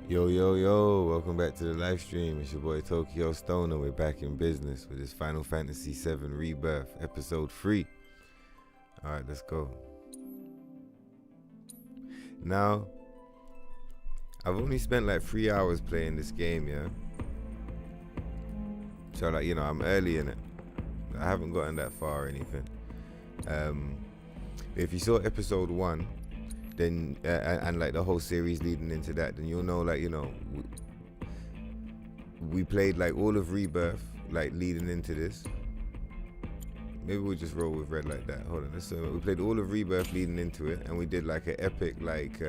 Yo, yo, yo, welcome back to the live stream. It's your boy Tokyo Stoner. We're back in business with this Final Fantasy VII Rebirth, episode 3. Alright, let's go. Now, I've only spent like 3 hours playing this game, yeah? So like, you know, I'm early in it. I haven't gotten that far or anything. If you saw episode 1, then and like the whole series leading into that, then you'll know, like, you know, we played like all of Rebirth, like leading into this. Maybe we'll just roll with red like that. Hold on, let's we played all of Rebirth leading into it, and we did like an epic like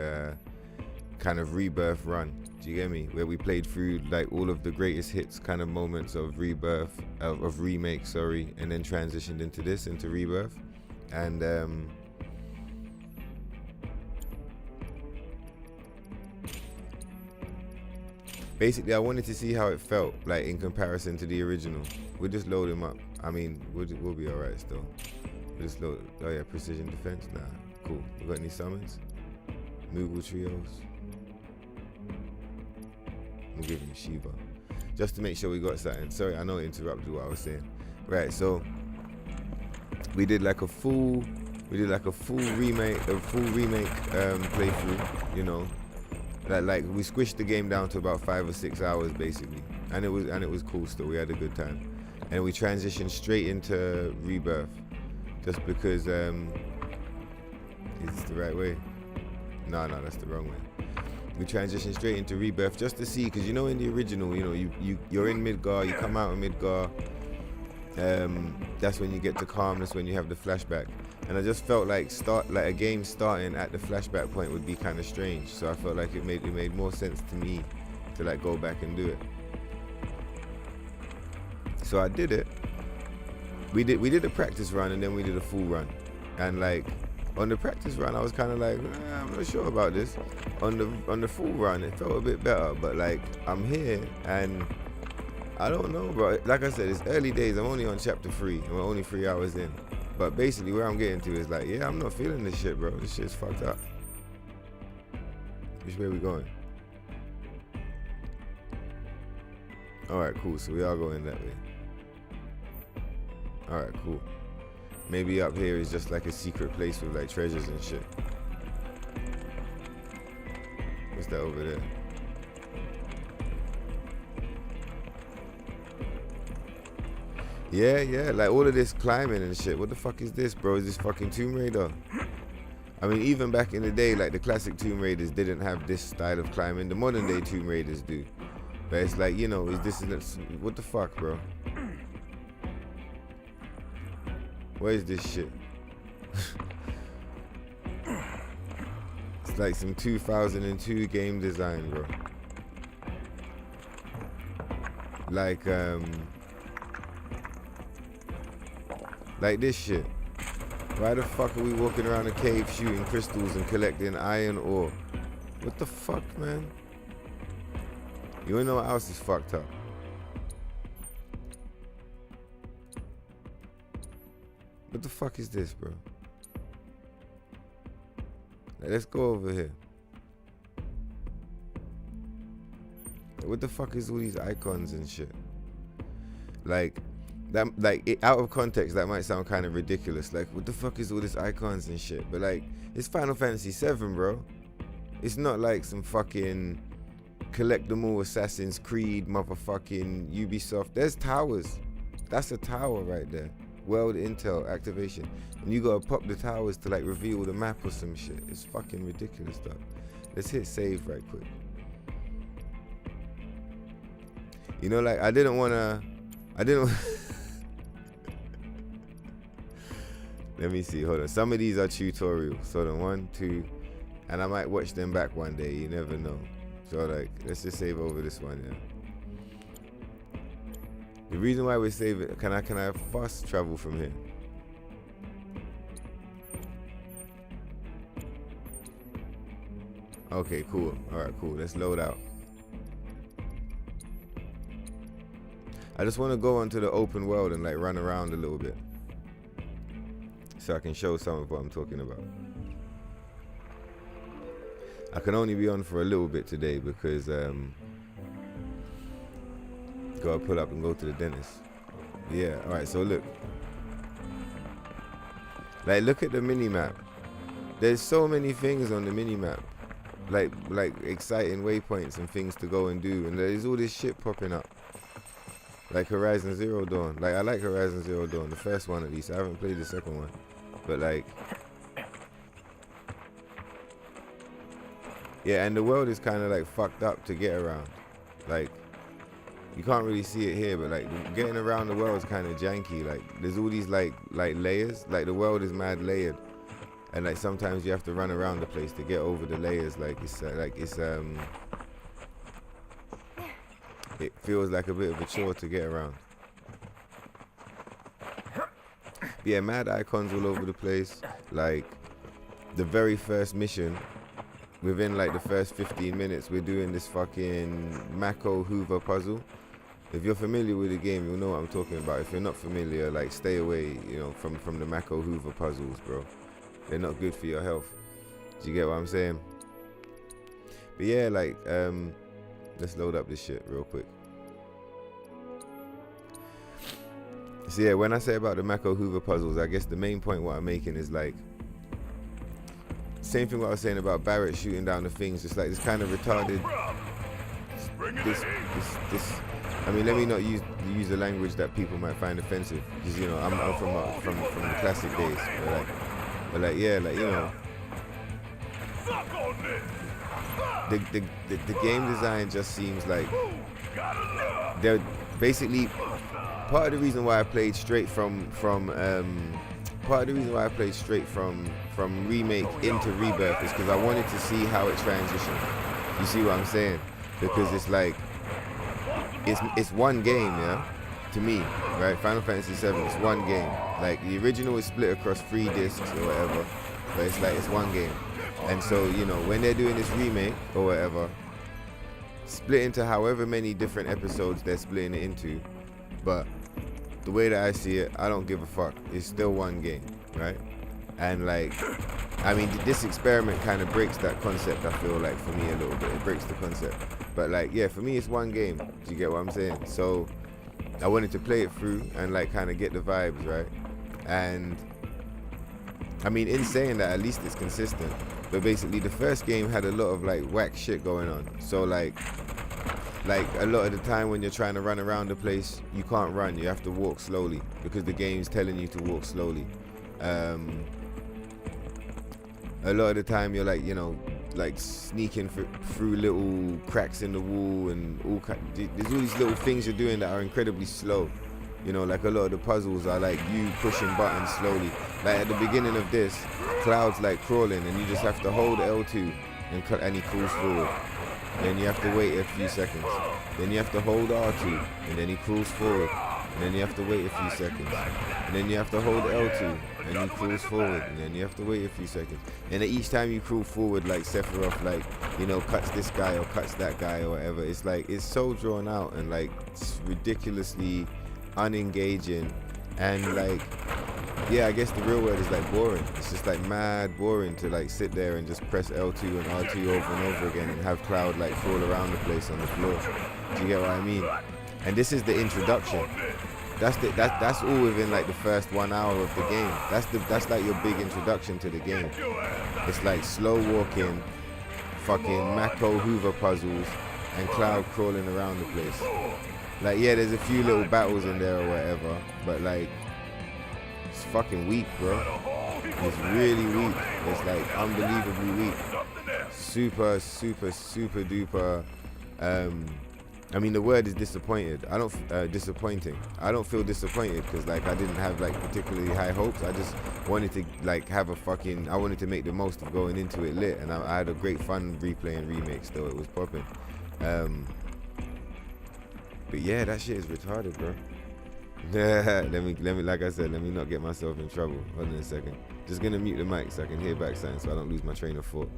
kind of Rebirth run. Do you get me? Where we played through like all of the greatest hits kind of moments of Rebirth, of remake, sorry, and then transitioned into this, into Rebirth. And basically, I wanted to see how it felt, like in comparison to the original. We'll just load him up. I mean, we'll be alright still. We'll just load. Oh yeah, precision defense. Nah, cool. We got any summons? Moogle trios. We'll give him Shiva, just to make sure we got something. Sorry, I know I interrupted what I was saying. Right, so we did like a full remake playthrough. You know. Like we squished the game down to about 5 or 6 hours basically, and it was cool still. We had a good time, and we transitioned straight into Rebirth, just because is this the right way? No, that's the wrong way. We transitioned straight into Rebirth just to see, because you know in the original, you know, you're in Midgar, you come out of Midgar, that's when you get to Calm, that's when you have the flashback. And I just felt like a game starting at the flashback point would be kind of strange. So I felt like it made more sense to me to like go back and do it. So I did it. We did a practice run, and then we did a full run. And like on the practice run, I was kind of like, I'm not sure about this. On the full run, it felt a bit better. But like I'm here, and I don't know, bro. Like I said, it's early days. I'm only on chapter 3, and we're only 3 hours in. But basically where I'm getting to is like, yeah, I'm not feeling this shit, bro. This shit's fucked up. Which way we going? Alright, cool. So we are going that way. Alright, cool. Maybe up here is just like a secret place with like treasures and shit. What's that over there? Yeah, like all of this climbing and shit. What the fuck is this, bro? Is this fucking Tomb Raider? I mean, even back in the day, like the classic Tomb Raiders didn't have this style of climbing. The modern day Tomb Raiders do. But it's like, you know, what the fuck, bro? What is this shit? It's like some 2002 game design, bro. Like this shit. Why the fuck are we walking around a cave shooting crystals and collecting iron ore? What the fuck, man? You wanna know what else is fucked up? What the fuck is this, bro? Like, let's go over here. Like, what the fuck is all these icons and shit? Like that, like out of context, that might sound kind of ridiculous. Like, what the fuck is all this icons and shit? But like, it's Final Fantasy VII, bro. It's not like some fucking collect them all Assassin's Creed motherfucking Ubisoft. There's towers. That's a tower right there. World Intel activation, and you gotta pop the towers to like reveal the map or some shit. It's fucking ridiculous stuff. Let's hit save right quick. You know, like I didn't. Let me see, hold on. Some of these are tutorials. Hold on, 1, 2, and I might watch them back one day, you never know. So like, let's just save over this one, yeah. The reason why we're saving, can I fast travel from here? Okay, cool. Alright, cool. Let's load out. I just want to go onto the open world and like run around a little bit, so I can show some of what I'm talking about. I can only be on for a little bit today because gotta pull up and go to the dentist. Yeah, alright, so look. Like, look at the mini-map. There's so many things on the mini-map. Like exciting waypoints and things to go and do. And there's all this shit popping up. Like Horizon Zero Dawn. Like, I like Horizon Zero Dawn. The first one, at least. I haven't played the second one. But, like... yeah, and the world is kind of, like, fucked up to get around. Like... you can't really see it here, but like getting around the world is kind of janky. Like there's all these like layers. Like the world is mad layered, and like sometimes you have to run around the place to get over the layers. Like it feels like a bit of a chore to get around. Yeah, mad icons all over the place. Like the very first mission, within like the first 15 minutes, we're doing this fucking Mako Hoover puzzle. If you're familiar with the game, you'll know what I'm talking about. If you're not familiar, like stay away, you know, from the Mako Hoover puzzles, bro. They're not good for your health. Do you get what I'm saying? But yeah, like, let's load up this shit real quick. So yeah, when I say about the Mako Hoover puzzles, I guess the main point what I'm making is like, same thing what I was saying about Barret shooting down the things, just like this kind of retarded, this, I mean, let me not use the language that people might find offensive, because you know I'm from the classic days, but like yeah, like, you know, the game design just seems like they're basically part of the reason why I played straight from remake into Rebirth is because I wanted to see how it transitioned. You see what I'm saying? Because it's like it's one game, yeah, to me, right? Final Fantasy VII, it's one game. Like the original is split across 3 discs or whatever, but it's like it's one game. And so, you know, when they're doing this remake or whatever, split into however many different episodes they're splitting it into, but the way that I see it, I don't give a fuck. It's still one game, right? And like, I mean, this experiment kind of breaks that concept, I feel like, for me a little bit. It breaks the concept. But like, yeah, for me it's one game. Do you get what I'm saying? So I wanted to play it through and like kind of get the vibes, right? And I mean, in saying that, at least it's consistent. But basically the first game had a lot of like whack shit going on. So like a lot of the time when you're trying to run around the place, you can't run. You have to walk slowly because the game's telling you to walk slowly. A lot of the time you're like, you know, like sneaking through little cracks in the wall and there's all these little things you're doing that are incredibly slow. You know, like a lot of the puzzles are like you pushing buttons slowly. Like at the beginning of this, Cloud's like crawling and you just have to hold L2 and he crawls forward. Then you have to wait a few seconds. Then you have to hold R2 and then he crawls forward. And then you have to wait a few seconds. And then you have to hold L2 and he crawls forward. And then you have to wait a few seconds. And each time you crawl forward, like Sephiroth, like, you know, cuts this guy or cuts that guy or whatever. It's like, it's so drawn out and like it's ridiculously unengaging. And like, yeah, I guess the real word is like boring. It's just like mad boring to like sit there and just press L2 and R2 over and over again and have Cloud like crawl around the place on the floor. Do you get what I mean? And this is the introduction. That's all within like the first 1 hour of the game. That's like your big introduction to the game. It's like slow walking, fucking Mako Hoover puzzles, and Cloud crawling around the place. Like, yeah, there's a few little battles in there or whatever, but like, it's fucking weak, bro. It's really weak. It's like unbelievably weak. Super duper. I mean, the word is disappointed. Disappointing. I don't feel disappointed because like I didn't have like particularly high hopes. I just wanted to like have a fucking. I wanted to make the most of going into it lit, and I had a great fun replaying remakes. Though it was popping. But yeah, that shit is retarded, bro. let me, like I said, let me not get myself in trouble. Hold on a second. Just gonna mute the mic so I can hear back something so I don't lose my train of thought.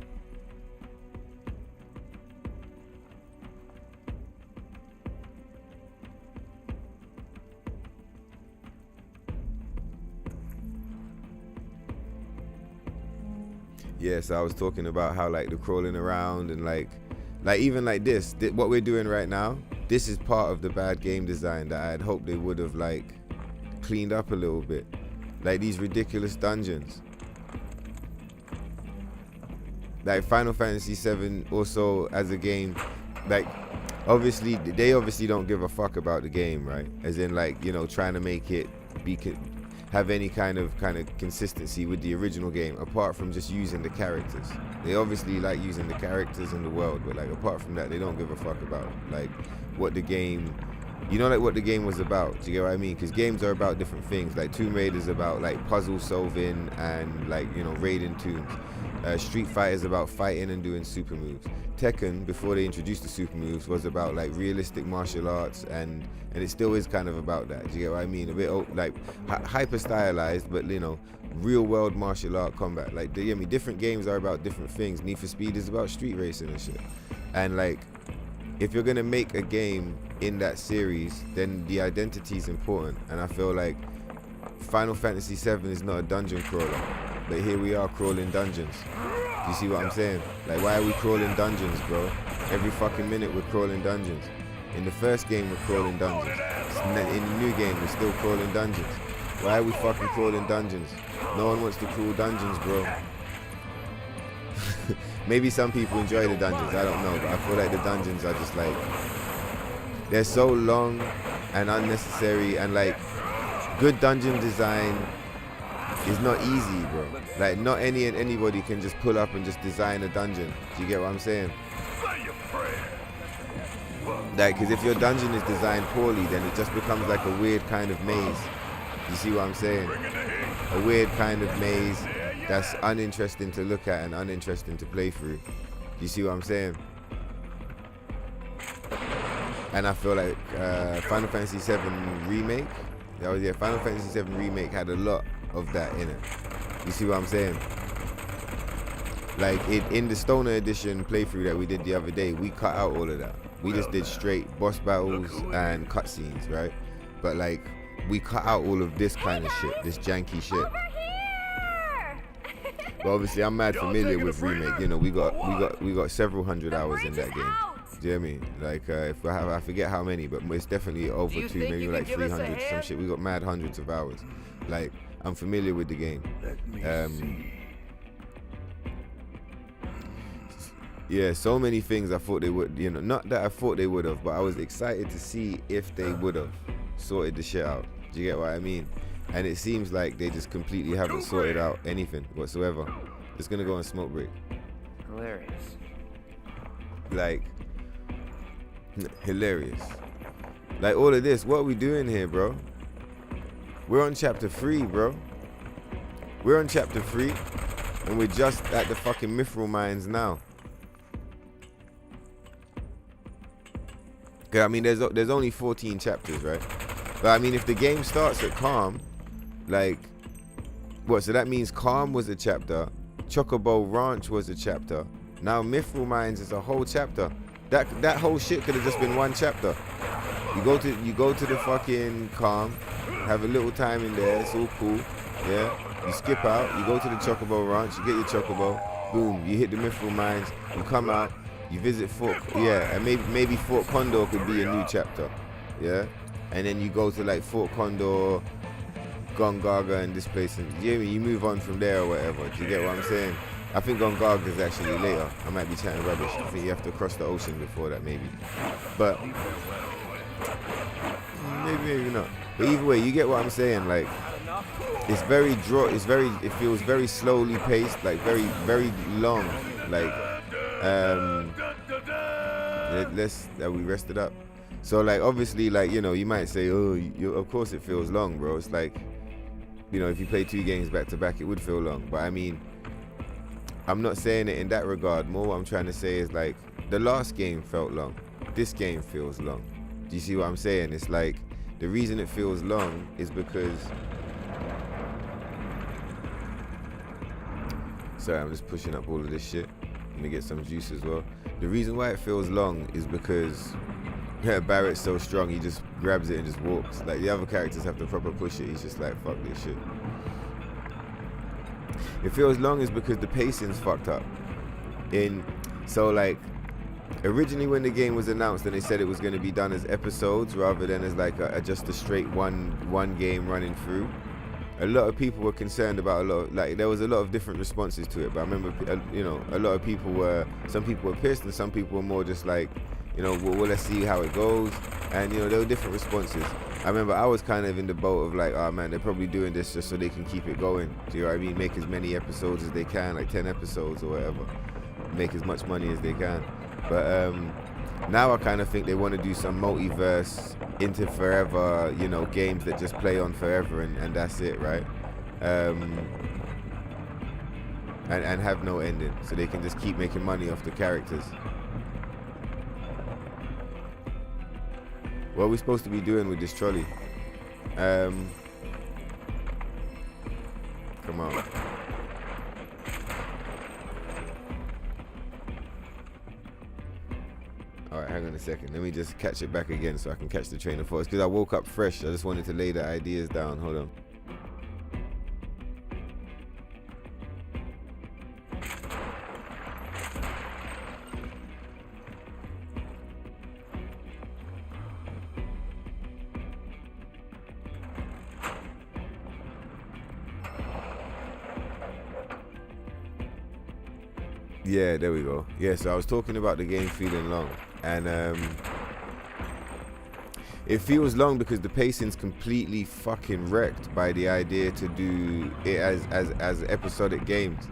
Yeah, so I was talking about how like the crawling around and like even like this, what we're doing right now, this is part of the bad game design that I had hoped they would have like cleaned up a little bit. Like these ridiculous dungeons. Like Final Fantasy VII also as a game, like obviously they don't give a fuck about the game, right? As in like, you know, trying to make it have any kind of consistency with the original game, apart from just using the characters. They obviously like using the characters in the world, but like apart from that, they don't give a fuck about like what the game, you know, like what the game was about. Do you get what I mean? Because games are about different things. Like Tomb Raider is about like puzzle solving and like, you know, raiding tombs. Street Fighter is about fighting and doing super moves. Tekken, before they introduced the super moves, was about like realistic martial arts, and it still is kind of about that. Do you get what I mean? A bit like hyper stylized, but you know, real world martial art combat. Like, I mean, different games are about different things. Need for Speed is about street racing and shit. And like, if you're gonna make a game in that series, then the identity is important. And I feel like Final Fantasy VII is not a dungeon crawler, but here we are crawling dungeons. Do you see what I'm saying? Like, why are we crawling dungeons, bro? Every fucking minute we're crawling dungeons. In the first game we're crawling dungeons. In the new game we're still crawling dungeons. Why are we fucking crawling dungeons? No one wants to crawl dungeons, bro. Maybe some people enjoy the dungeons, I don't know, but I feel like the dungeons are just like, they're so long and unnecessary, and like, good dungeon design is not easy, bro. Like, not anybody can just pull up and just design a dungeon. Do you get what I'm saying? Like, because if your dungeon is designed poorly, then it just becomes like a weird kind of maze. You see what I'm saying? A weird kind of maze that's uninteresting to look at and uninteresting to play through. You see what I'm saying? And I feel like Final Fantasy VII Remake, Final Fantasy VII Remake had a lot of that in it. You see what I'm saying? Like, in the Stoner Edition playthrough that we did the other day, we cut out all of that. We just did straight boss battles and cutscenes, right? But like, we cut out all of this kind of shit, this janky shit. But obviously, I'm mad familiar with Remake. You know, we got several hundred hours in that game. Do you know what I mean? Like, if I forget how many, but it's definitely over two, maybe like 300, some shit. We got mad hundreds of hours. Like, I'm familiar with the game. Yeah, so many things I thought they would, you know, not that I thought they would have, but I was excited to see if they would have sorted the shit out. Do you get what I mean? And it seems like they just completely haven't sorted out anything whatsoever. Just gonna go on smoke break. Hilarious. Like, hilarious. Like, all of this, what are we doing here, bro? We're on chapter 3, bro. We're on chapter 3, and we're just at the fucking Mythril mines now. Cause I mean, there's only 14 chapters, right? But I mean, if the game starts at Calm, like, what? So that means Calm was a chapter, Chocobo Ranch was a chapter. Now Mythril Mines is a whole chapter. That whole shit could have just been one chapter. You go to the fucking Calm, have a little time in there, it's all cool, yeah. You skip out, you go to the Chocobo Ranch, you get your Chocobo, boom, you hit the Mythril Mines, you come out. You visit Fort, yeah, and maybe Fort Condor could be a new chapter, yeah, and then you go to like Fort Condor, Gongaga, and this place, and you move on from there or whatever. Do you get what I'm saying? I think Gongaga is actually later. I might be chatting rubbish. I think you have to cross the ocean before that, maybe, but maybe not. But either way, you get what I'm saying. Like, it's very it feels very slowly paced, like very long, like. We rested up. So like, obviously, like, you know, you might say, oh, of course it feels long, bro. It's like, you know, if you play 2 games back to back, it would feel long. But I mean, I'm not saying it in that regard. More what I'm trying to say is, like, the last game felt long. This game feels long. Do you see what I'm saying? It's like, the reason it feels long is because, sorry, I'm just pushing up all of this shit. Let me get some juice as well. The reason why it feels long is because Barret's so strong, he just grabs it and just walks. Like, the other characters have to proper push it. He's just like, fuck this shit. It feels long is because the pacing's fucked up. So like, originally when the game was announced and they said it was going to be done as episodes rather than as like just a straight one game running through, a lot of people were concerned about there was a lot of different responses to it. But I remember, a lot of people some people were pissed and some people were more just like, well, let's see how it goes. And there were different responses. I remember I was kind of in the boat of like, oh man, they're probably doing this just so they can keep it going. Do you know what I mean? Make as many episodes as they can, like 10 episodes or whatever. Make as much money as they can. But now I kind of think they want to do some multiverse into forever, games that just play on forever and that's it, right? And have no ending, so they can just keep making money off the characters. What are we supposed to be doing with this trolley? Come on. Alright, hang on a second. Let me just catch it back again so I can catch the train of thought. Because I woke up fresh. I just wanted to lay the ideas down. Hold on. Yeah, there we go. Yeah, so I was talking about the game feeling long, and it feels long because the pacing's completely fucking wrecked by the idea to do it as episodic games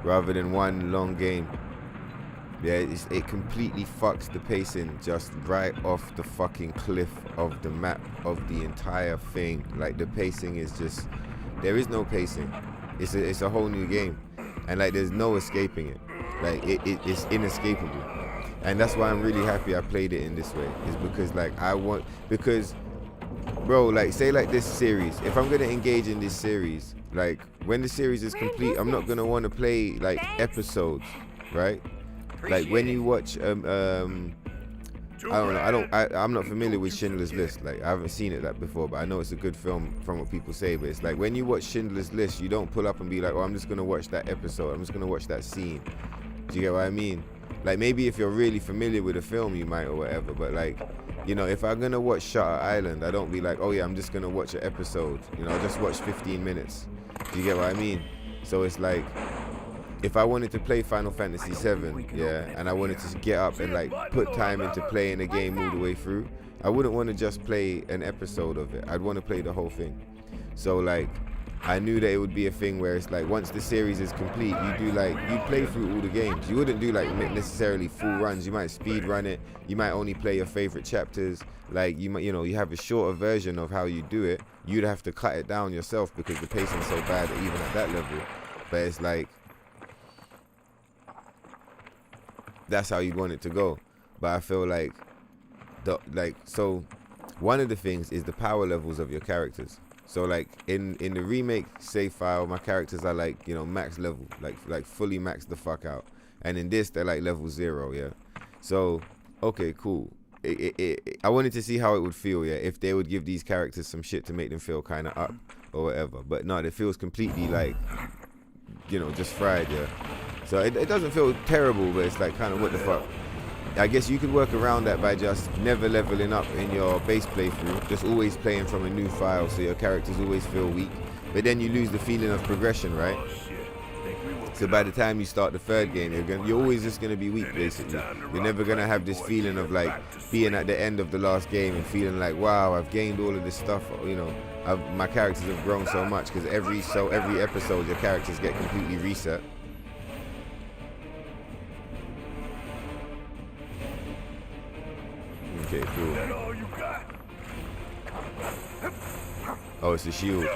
rather than one long game. Yeah, it completely fucks the pacing just right off the fucking cliff of the map of the entire thing. Like, the pacing is just, there is no pacing. It's a whole new game, and like there's no escaping it. Like it's inescapable, and that's why I'm really happy I played it in this way. Is because like because bro, like say like this series, if I'm gonna engage in this series, like when the series is complete, I'm not gonna want to play like episodes, right? Like when you watch I don't know, I'm not familiar with Schindler's List. Like I haven't seen it that before, but I know it's a good film from what people say. But it's like when you watch Schindler's List, you don't pull up and be like, oh, I'm just gonna watch that episode, I'm just gonna watch that scene. Do you get what I mean? Like maybe if you're really familiar with a film you might or whatever, but like, if I'm gonna watch Shutter Island, I don't be like, oh yeah, I'm just gonna watch an episode. I just watch 15 minutes. Do you get what I mean? So it's like, if I wanted to play Final Fantasy VII, yeah, and I wanted to get up and like put time into playing a game all the way through, I wouldn't want to just play an episode of it. I'd want to play the whole thing. So like, I knew that it would be a thing where it's like once the series is complete, you play through all the games. You wouldn't do like necessarily full runs. You might speed run it. You might only play your favorite chapters. Like you might, you have a shorter version of how you do it. You'd have to cut it down yourself because the pacing's so bad even at that level. But it's like, that's how you want it to go. But I feel like so one of the things is the power levels of your characters. So like in the remake save file, my characters are like, max level, like fully maxed the fuck out. And in this, they're like level 0, yeah. So, okay, cool. I wanted to see how it would feel, yeah, if they would give these characters some shit to make them feel kind of up or whatever. But no, it feels completely like, just fried, yeah. So it doesn't feel terrible, but it's like kind of what the fuck. I guess you could work around that by just never leveling up in your base playthrough, just always playing from a new file so your characters always feel weak. But then you lose the feeling of progression, right? So by the time you start the third game, you're always just going to be weak, basically. You're never going to have this feeling of like being at the end of the last game and feeling like, wow, I've gained all of this stuff, my characters have grown so much, because every episode your characters get completely reset. Okay, cool. Oh, it's a shield.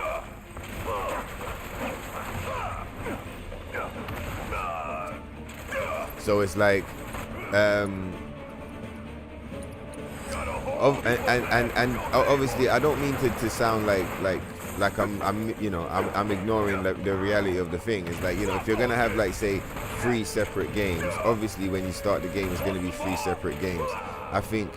So it's like, and obviously I don't mean to sound like I'm ignoring the reality of the thing. It's like, if you're gonna have like say 3 separate games, obviously when you start the game it's gonna be 3 separate games. I think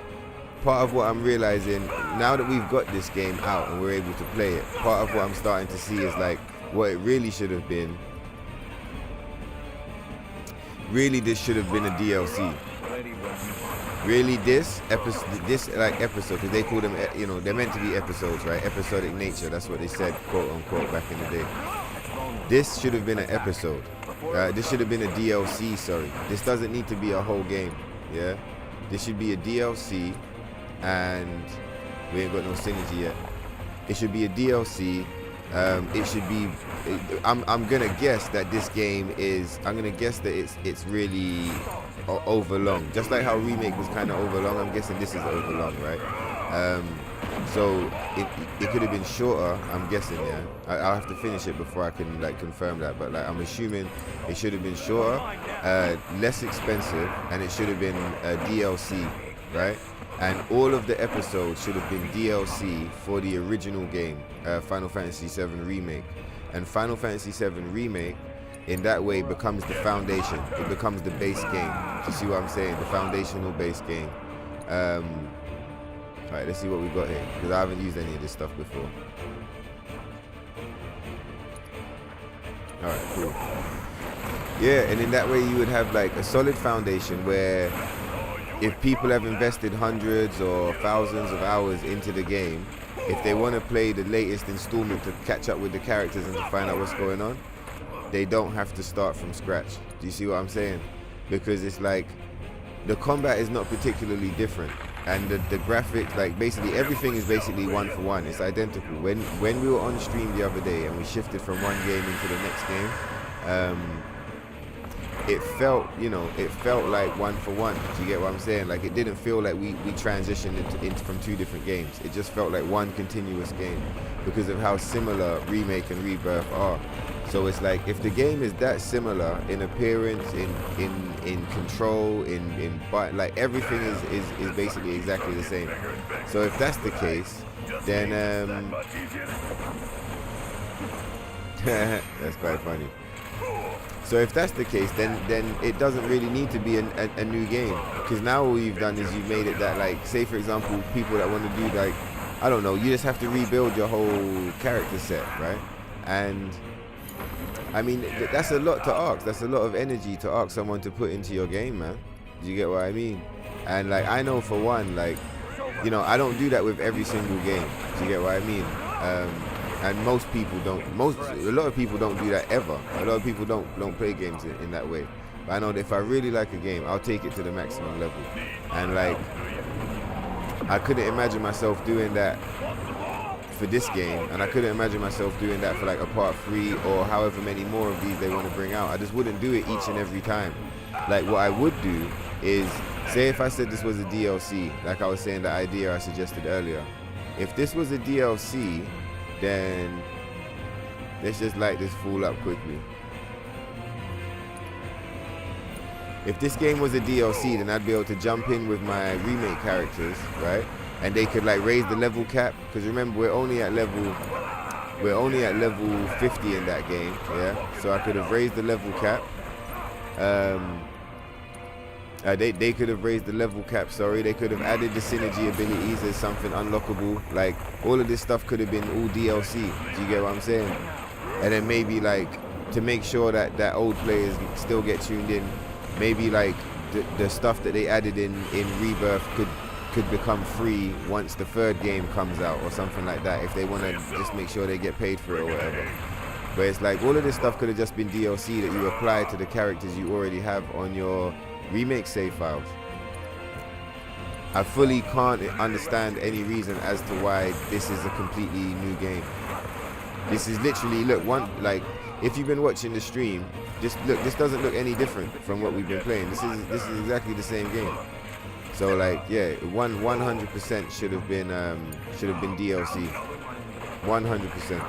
part of what I'm realizing now that we've got this game out and we're able to play it, part of what I'm starting to see is like what it really should have been really this should have been a DLC. Really, this episode, because they call them, you know, they're meant to be episodes, right? Episodic nature, that's what they said, quote unquote, back in the day. This should have been an episode. This should have been a DLC, sorry. This doesn't need to be a whole game, yeah? This should be a DLC, and we ain't got no synergy yet. It should be a DLC. It should be. I'm gonna guess that this game is. I'm gonna guess that it's really overlong. Just like how Remake was kind of overlong. I'm guessing this is overlong, right? So it could have been shorter. I'm guessing, yeah. I'll have to finish it before I can like confirm that. But like I'm assuming it should have been shorter, less expensive, and it should have been a DLC, right? And all of the episodes should have been DLC for the original game, Final Fantasy VII Remake. And Final Fantasy VII Remake, in that way, becomes the foundation. It becomes the base game. Do you see what I'm saying? The foundational base game. Alright, let's see what we got here, because I haven't used any of this stuff before. Alright, cool. Yeah, and in that way you would have like a solid foundation where if people have invested hundreds or thousands of hours into the game, if they want to play the latest installment to catch up with the characters and to find out what's going on, they don't have to start from scratch. Do you see what I'm saying? Because it's like the combat is not particularly different, and the graphics, like basically everything is basically one for one. It's identical. When we were on stream the other day and we shifted from one game into the next game, it felt, you know, it felt like one for one. Do you get what I'm saying? Like it didn't feel like we transitioned into from two different games. It just felt like one continuous game because of how similar Remake and Rebirth are. So it's like if the game is that similar in appearance, in control, but like everything is basically exactly the same. So if that's the case, then that's quite funny. So if that's the case, then it doesn't really need to be a new game, because now all you've done is you've made it that, like, say for example, people that want to do, like, I don't know, you just have to rebuild your whole character set, right? And I mean, that's a lot to ask. That's a lot of energy to ask someone to put into your game, man. Do you get what I mean? And like, I know for one, like, you know, I don't do that with every single game. Do you get what I mean? And most people don't. A lot of people don't do that ever. A lot of people don't play games in that way. But I know that if I really like a game, I'll take it to the maximum level. And like, I couldn't imagine myself doing that for this game, and I couldn't imagine myself doing that for like a part 3 or however many more of these they want to bring out. I just wouldn't do it each and every time. Like what I would do is, say if I said this was a DLC, like I was saying the idea I suggested earlier. If this was a DLC, then let's just light this fool up quickly. If this game was a DLC, then I'd be able to jump in with my Remake characters, right? And they could like raise the level cap, because remember we're only at level 50 in that game, yeah. So I could have raised the level cap. They could have raised the level cap. Sorry, they could have added the synergy abilities as something unlockable. Like all of this stuff could have been all DLC. Do you get what I'm saying? And then maybe like to make sure that old players still get tuned in, maybe like the stuff that they added in Rebirth could become free once the third game comes out or something like that, if they want to just make sure they get paid for it or whatever. But it's like all of this stuff could have just been DLC that you apply to the characters you already have on your Remake save files. I fully can't understand any reason as to why this is a completely new game. This is literally, look, like if you've been watching the stream, just look, this doesn't look any different from what we've been playing. This is exactly the same game. So like, yeah, 100% should have been DLC, 100%.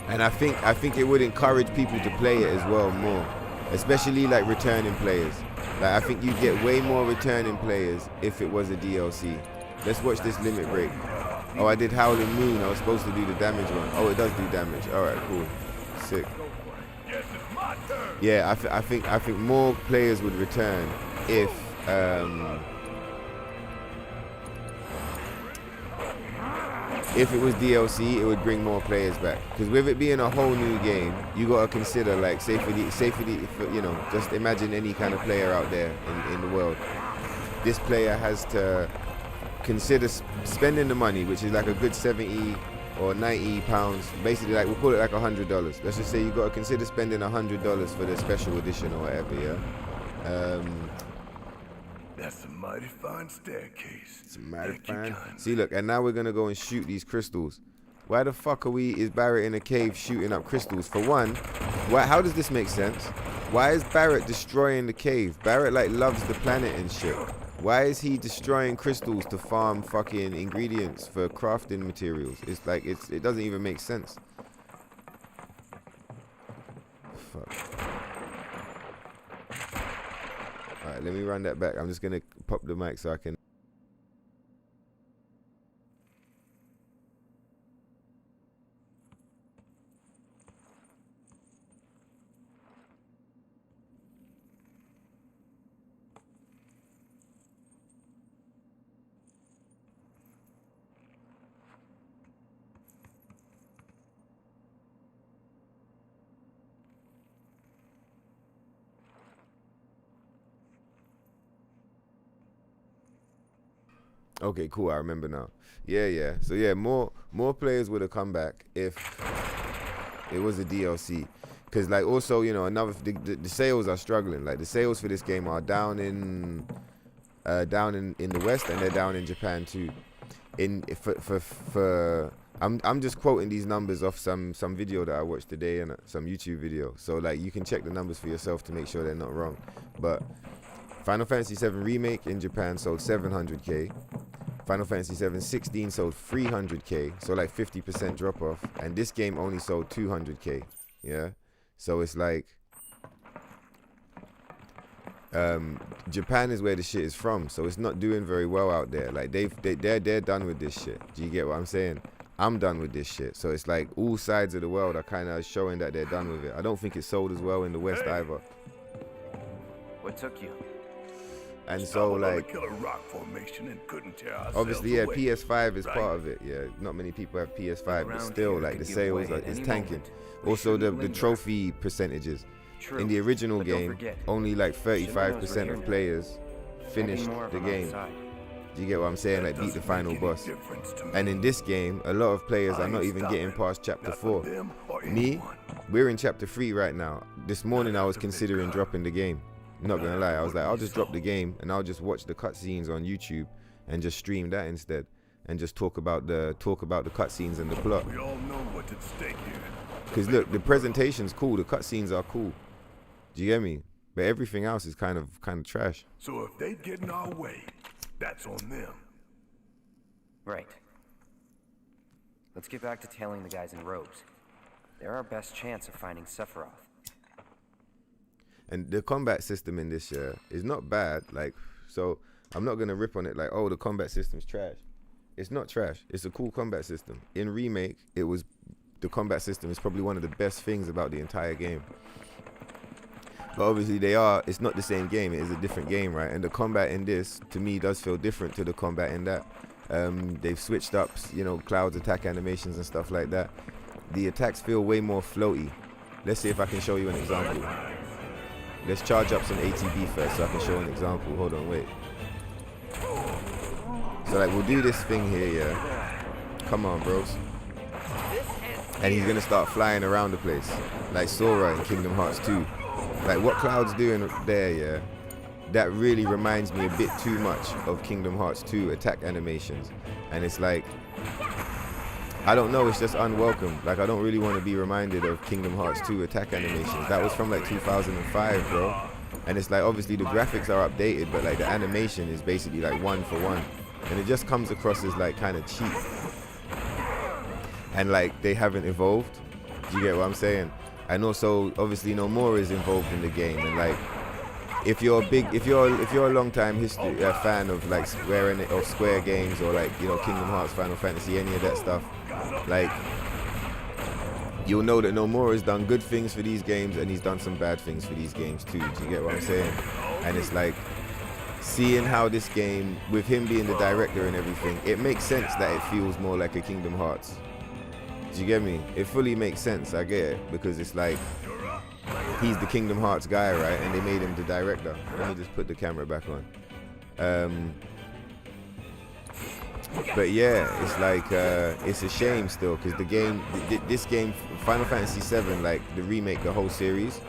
And I think it would encourage people to play it as well more, especially like returning players. Like I think you'd get way more returning players if it was a DLC. Let's watch this limit break. Oh, I did Howling Moon. I was supposed to do the damage one. Oh, it does do damage. All right, cool, sick. Yeah, I think more players would return if. if it was DLC, it would bring more players back. Because with it being a whole new game, you gotta consider, like, say for you know, just imagine any kind of player out there in the world. This player has to consider spending the money, which is like a good 70 or 90 pounds. Basically, like, we'll call it like $100. Let's just say you gotta consider spending $100 for the special edition or whatever, yeah. That's a mighty fine staircase. It's mighty fine. See, look, and now we're gonna go and shoot these crystals. Why the fuck is Barret in a cave shooting up crystals? For one, how does this make sense? Why is Barret destroying the cave? Barret, like, loves the planet and shit. Why is he destroying crystals to farm fucking ingredients for crafting materials? It's like, it doesn't even make sense. Fuck. Alright, let me run that back. I'm just gonna pop the mic so I can. Okay, cool. I remember now. Yeah. So yeah, more players would have come back if it was a DLC. Cause like also, you know, the sales are struggling. Like the sales for this game are down in the West, and they're down in Japan too. I'm just quoting these numbers off some video that I watched today and some YouTube video. So like you can check the numbers for yourself to make sure they're not wrong. But Final Fantasy VII Remake in Japan sold 700k. Final Fantasy VII 16 sold 300k, so like 50% drop off. And this game only sold 200k. Yeah, so it's like Japan is where the shit is from, so it's not doing very well out there. Like they're done with this shit. Do you get what I'm saying? I'm done with this shit. So it's like all sides of the world are kind of showing that they're done with it. I don't think it sold as well in the West either. What took you? And so like obviously, yeah, PS5 is part of it. Yeah, not many people have PS5, but still, like, the sales is tanking. Also the trophy percentages in the original game, only like 35% of players finished the game. Do you get what I'm saying? Like, beat the final boss. And in this game, a lot of players are not even getting past chapter 4. Me, we're in chapter 3 right now. This morning I was considering dropping the game. Not gonna lie, I was like, I'll just drop the game and I'll just watch the cutscenes on YouTube and just stream that instead, and just talk about the cutscenes and the plot. We all know what's at stake here. Cause look, the presentation's cool, the cutscenes are cool. Do you get me? But everything else is kind of trash. So if they get in our way, that's on them. Right. Let's get back to tailing the guys in robes. They're our best chance of finding Sephiroth. And the combat system in this is not bad. Like, so I'm not gonna rip on it like, oh, the combat system's trash. It's not trash. It's a cool combat system. In Remake, the combat system is probably one of the best things about the entire game. But obviously it's not the same game. It is a different game, right? And the combat in this, to me, does feel different to the combat in that. They've switched up, you know, Cloud's attack animations and stuff like that. The attacks feel way more floaty. Let's see if I can show you an example. Let's charge up some ATB first so I can show an example. Hold on, wait. So like, we'll do this thing here, yeah. Come on, bros. And he's gonna start flying around the place, like Sora in Kingdom Hearts 2. Like what Cloud's doing there, yeah, that really reminds me a bit too much of Kingdom Hearts 2 attack animations. And it's like, I don't know, it's just unwelcome. Like, I don't really want to be reminded of Kingdom Hearts 2 attack animations. That was from like 2005, bro. And it's like, obviously the graphics are updated, but like the animation is basically like 1 for 1. And it just comes across as like kind of cheap. And like, they haven't evolved. Do you get what I'm saying? And also, obviously, Nomura is involved in the game. And like, if you're a long time fan of like Square games, or like, you know, Kingdom Hearts, Final Fantasy, any of that stuff, like, you'll know that Nomura has done good things for these games and he's done some bad things for these games too. Do you get what I'm saying? And it's like, seeing how this game, with him being the director and everything, it makes sense that it feels more like a Kingdom Hearts. Do you get me? It fully makes sense. I get it, because it's like he's the Kingdom Hearts guy, right? And they made him the director. Let me just put the camera back on. But yeah, it's like it's a shame still, because the game, this game, Final Fantasy VII, like the remake, the whole series,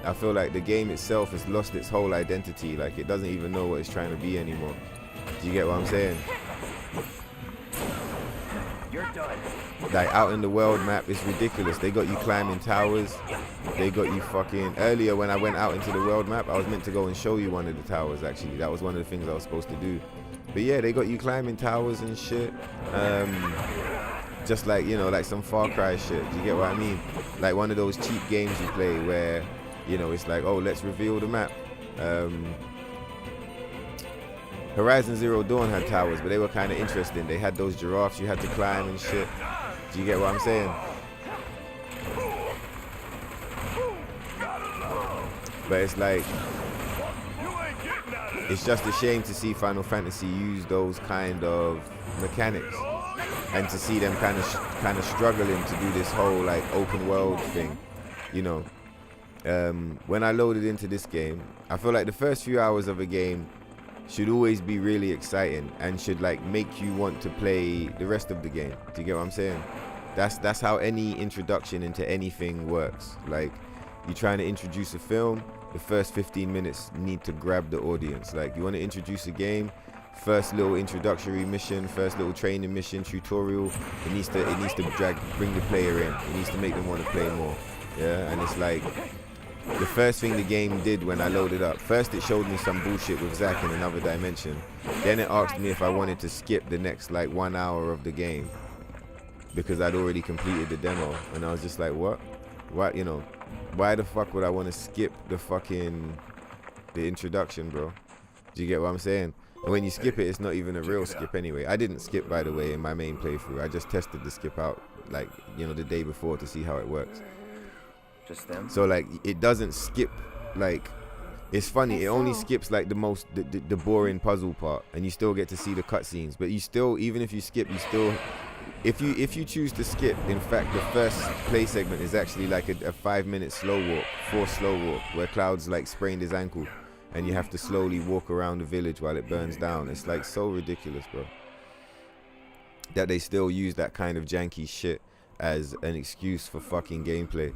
I feel like the game itself has lost its whole identity. Like it doesn't even know what it's trying to be anymore. Do you get what I'm saying? You're done. Like out in the world map, it's ridiculous. They got you climbing towers. They got you fucking, earlier when I went out into the world map, I was meant to go and show you one of the towers actually. That was one of the things I was supposed to do. But yeah, they got you climbing towers and shit. Just like, you know, like some Far Cry shit. Do you get what I mean? Like one of those cheap games you play where, you know, it's like, oh, let's reveal the map. Horizon Zero Dawn had towers, but they were kind of interesting. They had those giraffes you had to climb and shit. Do you get what I'm saying? But it's like, it's just a shame to see Final Fantasy use those kind of mechanics, and to see them kind of struggling to do this whole like open world thing, you know. When I loaded into this game, I feel like the first few hours of a game should always be really exciting and should like make you want to play the rest of the game. Do you get what I'm saying? That's how any introduction into anything works. Like, you're trying to introduce a film, the first 15 minutes need to grab the audience. Like, you want to introduce a game, first little introductory mission, first little training mission, tutorial, it needs to bring the player in. It needs to make them want to play more. Yeah, and it's like, the first thing the game did when I loaded up, first it showed me some bullshit with Zack in another dimension. Then it asked me if I wanted to skip the next like 1 hour of the game, because I'd already completed the demo. And I was just like, what? Why, you know, why the fuck would I want to skip the introduction, bro? Do you get what I'm saying? And when you skip it, it's not even a real skip anyway. I didn't skip, by the way, in my main playthrough. I just tested the skip out, like, you know, the day before to see how it works. Just them? So like, it doesn't skip, like, it's funny, it only skips like the boring puzzle part, and you still get to see the cutscenes. But you still, even if you skip, you still, if you choose to skip, in fact, the first play segment is actually like a 5-minute slow walk, forced slow walk, where Cloud's like sprained his ankle, and you have to slowly walk around the village while it burns down. It's like so ridiculous, bro, that they still use that kind of janky shit as an excuse for fucking gameplay.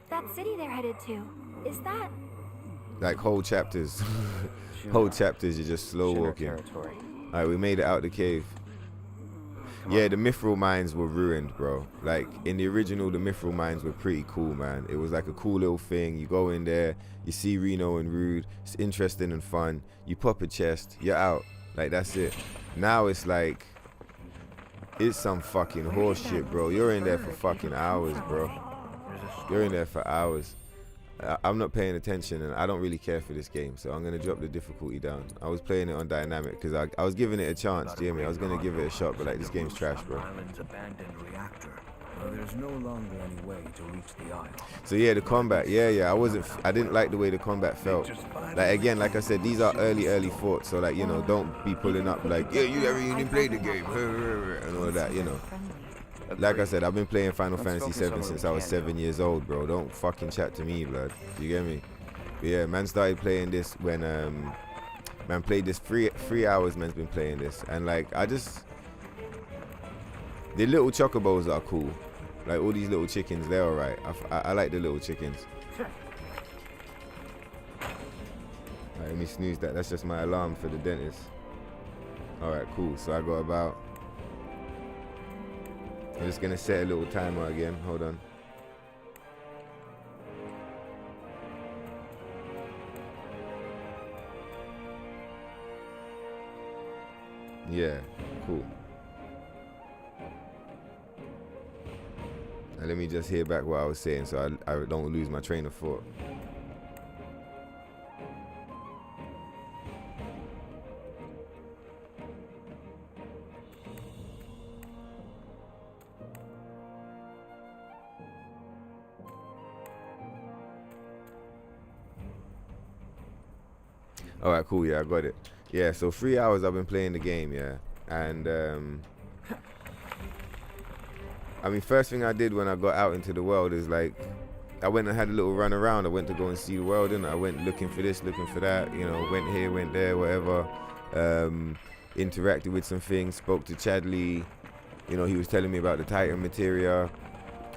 That city they're headed to, is that? Like whole chapters, whole chapters you're just slow walking. Alright, we made it out the cave. Yeah, the Mythril mines were ruined, bro. Like in the original, the Mythril mines were pretty cool, man. It was like a cool little thing. You go in there, you see Reno and Rude. It's interesting and fun. You pop a chest, you're out. Like that's it. Now it's like, it's some fucking horse shit, bro. You're in there for fucking hours, bro. You're in there for hours. I'm not paying attention, and I don't really care for this game, so I'm going to drop the difficulty down. I was playing it on dynamic because I was giving it a chance, do you hear me? I was going to give it a shot, but like, this game's trash, bro. There's no longer any way to reach the isle. So yeah, the combat, I didn't like the way the combat felt. Like again, like I said, these are early thoughts, so like, you know, don't be pulling up like, yeah, you haven't even played the game and all that, you know. Like I said, I've been playing Final Fantasy VII since I was 7 years old, bro. Don't fucking chat to me, blood. You get me? But yeah, man started playing this when man played this 3 hours. Man's been playing this, and like, the little chocobos are cool. Like all these little chickens, they're alright. I like the little chickens. Alright, let me snooze that. That's just my alarm for the dentist. Alright, cool. So I got about, I'm just gonna set a little timer again. Hold on. Yeah, cool. Now let me just hear back what I was saying so I don't lose my train of thought. All right, cool. Yeah, I got it. Yeah, so 3 hours I've been playing the game, yeah. And, I mean, first thing I did when I got out into the world is, like, I went and had a little run around. I went to go and see the world, and I went looking for this, looking for that, you know, went here, went there, whatever. Interacted with some things, spoke to Chadley. You know, he was telling me about the Titan materia.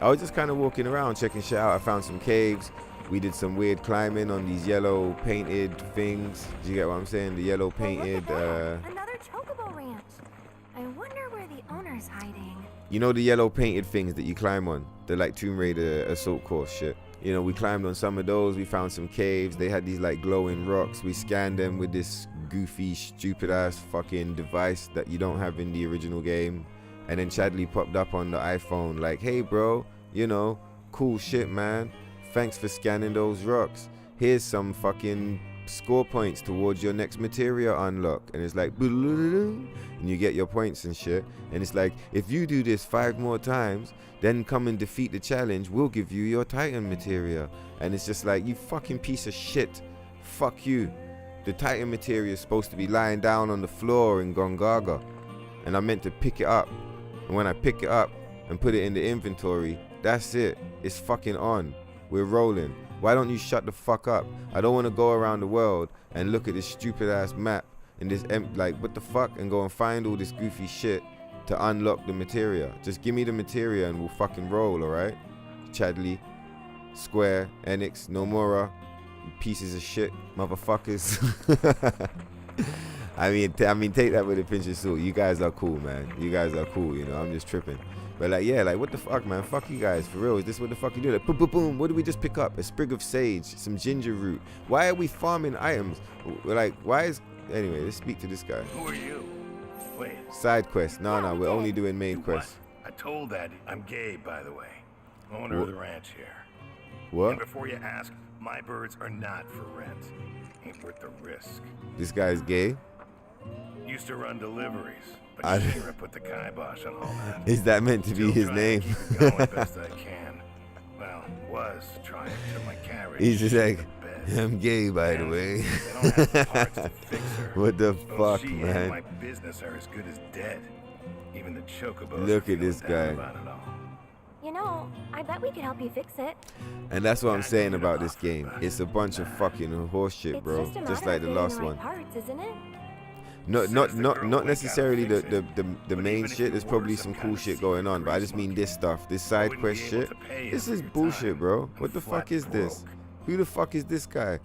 I was just kind of walking around, checking shit out. I found some caves. We did some weird climbing on these yellow painted things. Do you get what I'm saying? The yellow painted. Another chocobo ranch. I wonder where the owner's hiding. You know the yellow painted things that you climb on? They're like Tomb Raider assault course shit. You know, we climbed on some of those. We found some caves. They had these like glowing rocks. We scanned them with this goofy, stupid ass fucking device that you don't have in the original game. And then Chadley popped up on the iPhone like, hey bro, you know, cool shit, man. Thanks for scanning those rocks. Here's some fucking score points towards your next materia unlock. And it's like, and you get your points and shit. And it's like, if you do this 5 more times, then come and defeat the challenge. We'll give you your Titan materia. And it's just like, you fucking piece of shit. Fuck you. The Titan materia is supposed to be lying down on the floor in Gongaga. And I meant to pick it up. And when I pick it up and put it in the inventory, that's it. It's fucking on. We're rolling. Why don't you shut the fuck up? I don't want to go around the world and look at this stupid ass map and this like what the fuck, and go and find all this goofy shit to unlock the materia. Just give me the materia and we'll fucking roll, alright? Chadley, Square, Enix, Nomura, you pieces of shit, motherfuckers. I mean, take that with a pinch of salt. You guys are cool, man. You guys are cool, you know. I'm just tripping. But like, yeah, like, what the fuck, man? Fuck you guys, for real. Is this what the fuck you do? Like, boom, boom, boom. What did we just pick up? A sprig of sage, some ginger root. Why are we farming items? Like, why is... Anyway, let's speak to this guy. Who are you? Wait. Side quest. No, we're only doing main quests. I told that. I'm Gabe, by the way. Owner of the ranch here. What? And before you ask, my birds are not for rent. Ain't worth the risk. This guy's gay? Used to run deliveries, but Shira put the kibosh on all that. Is that meant to be his name? Keep it going best I can. Well, was trying to my carriage. He's just like, bed. I'm gay, by the way. They don't have the parts to fix her. What the Both fuck, she man? and my business are as good as dead. Even the chocobos. Look are at this feeling down guy. about it all. You know, I bet we could help you fix it. And that's what I'm saying about this game. It's a bunch of fucking horse shit, It's bro. just a Just matter like of the getting last right one. Parts, isn't it? Not necessarily the main shit. There's probably some cool shit going on, but I just mean this stuff, this side quest shit. This is bullshit, bro. What the fuck is this? Who the fuck is this guy?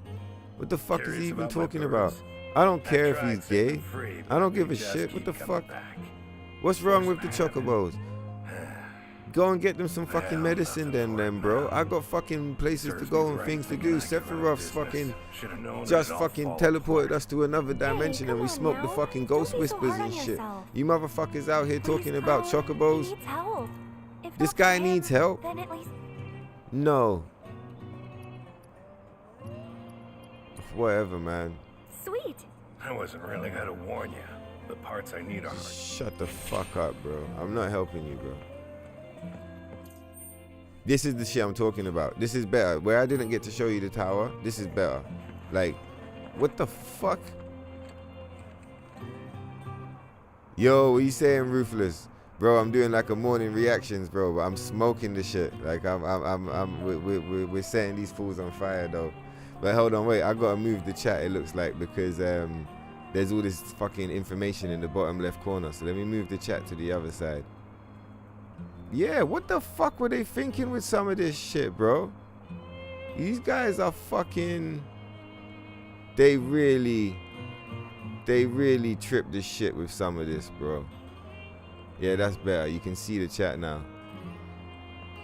What the fuck is he even talking about? I don't care if he's gay. I don't give a shit. What the fuck? What's wrong with the chocobos? Go and get them some fucking medicine then, bro. I got fucking places to go and things to do. Sephiroth's fucking just fucking teleported us to another dimension and we smoked the fucking ghost whispers and shit. You motherfuckers out here talking about chocobos? Needs help. If This not guy for him, needs help? Then at least No. Whatever, man. sweet. I wasn't really gonna warn you. The parts I need are. Shut the fuck up, bro. I'm not helping you, bro. This is the shit I'm talking about. This is better. Where I didn't get to show you the tower, this is better. Like, what the fuck? Yo, what you saying, Ruthless? Bro, I'm doing like a morning reactions, bro, but I'm smoking the shit. Like, we're setting these fools on fire, though. But hold on, wait, I gotta move the chat, it looks like, because there's all this fucking information in the bottom left corner. So let me move the chat to the other side. Yeah, what the fuck were they thinking with some of this shit, bro? These guys are fucking... They really tripped the shit with some of this, bro. Yeah, that's better. You can see the chat now.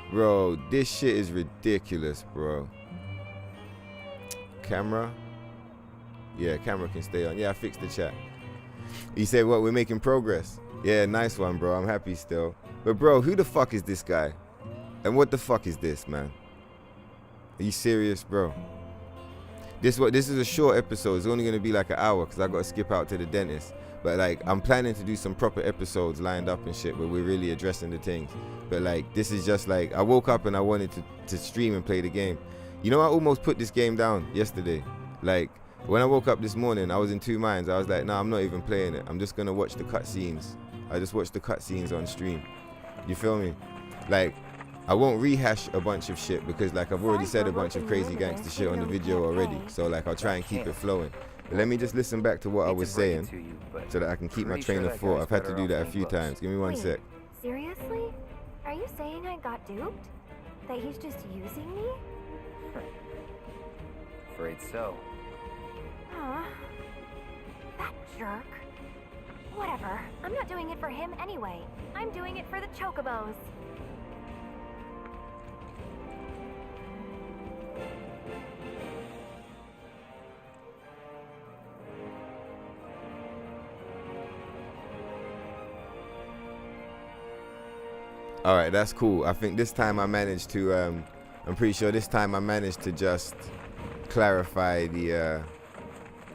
Bro, this shit is ridiculous, bro. Camera? Yeah, camera can stay on. Yeah, I fixed the chat. He said, what, we're making progress? Yeah, nice one, bro. I'm happy still. But, bro, who the fuck is this guy? And what the fuck is this, man? Are you serious, bro? This is a short episode. It's only going to be like an hour because I got to skip out to the dentist. But, like, I'm planning to do some proper episodes lined up and shit where we're really addressing the things. But, like, this is just, like, I woke up and I wanted to stream and play the game. You know, I almost put this game down yesterday. Like, When I woke up this morning, I was in two minds. I was like, nah, I'm not even playing it. I'm just gonna watch the cutscenes. I just watched the cutscenes on stream. You feel me? Like, I won't rehash a bunch of shit because like I've already said a bunch of crazy gangster shit on the video already. So like I'll try and keep it flowing. But let me just listen back to what I was saying so that I can keep my train of thought. I've had to do that a few times. Give me one sec. Seriously? Are you saying I got duped? That he's just using me? Afraid so. Huh? That jerk. Whatever. I'm not doing it for him anyway. I'm doing it for the chocobos. All right, that's cool. I think this time I managed to, I'm pretty sure this time I managed to just clarify the,